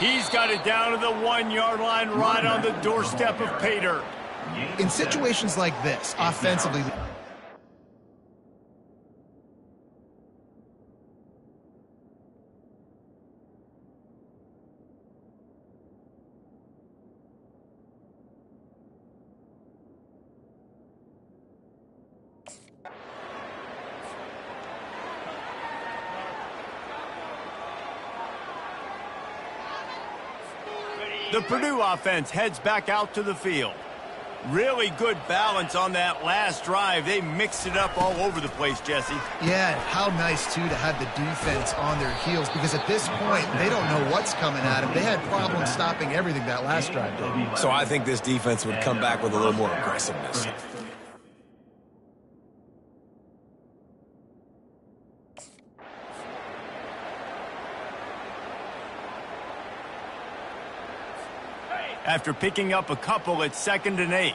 He's got it down to the 1-yard line right on the doorstep of pay dirt. In situations like this, offensively, the Purdue offense heads back out to the field. Really good balance on that last drive. They mixed it up all over the place, Jesse. yeah, how nice, too, to have the defense on their heels, because at this point, they don't know what's coming at them. They had problems stopping everything that last drive did. So I think this defense would come back with a little more aggressiveness. After picking up a couple, it's 2nd and 8.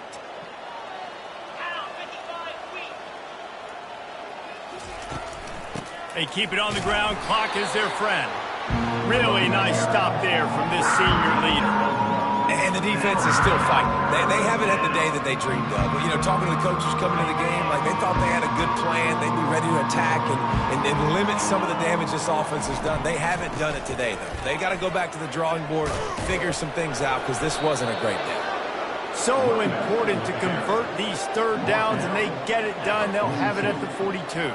They keep it on the ground. Clock is their friend. Really nice stop there from this senior leader. And the defense is still fighting. They haven't had the day that they dreamed of. But, you know, talking to the coaches coming to the game, like they thought they had a good plan. They'd be ready to attack and limit some of the damage this offense has done. They haven't done it today, though. They got to go back to the drawing board, figure some things out, because this wasn't a great day. So important to convert these 3rd downs, and they get it done. They'll have it at the 42.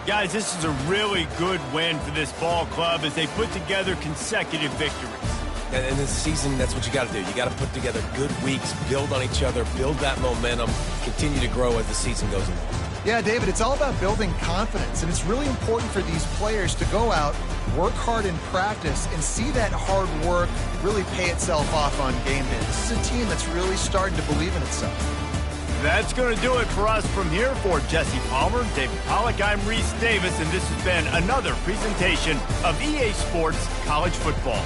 Guys, this is a really good win for this ball club as they put together consecutive victories. And in this season, that's what you got to do. You got to put together good weeks, build on each other, build that momentum, continue to grow as the season goes along. Yeah, David, it's all about building confidence, and it's really important for these players to go out, work hard in practice, and see that hard work really pay itself off on game day. This is a team that's really starting to believe in itself. That's going to do it for us from here. For Jesse Palmer, David Pollack, I'm Reese Davis, and this has been another presentation of EA Sports College Football.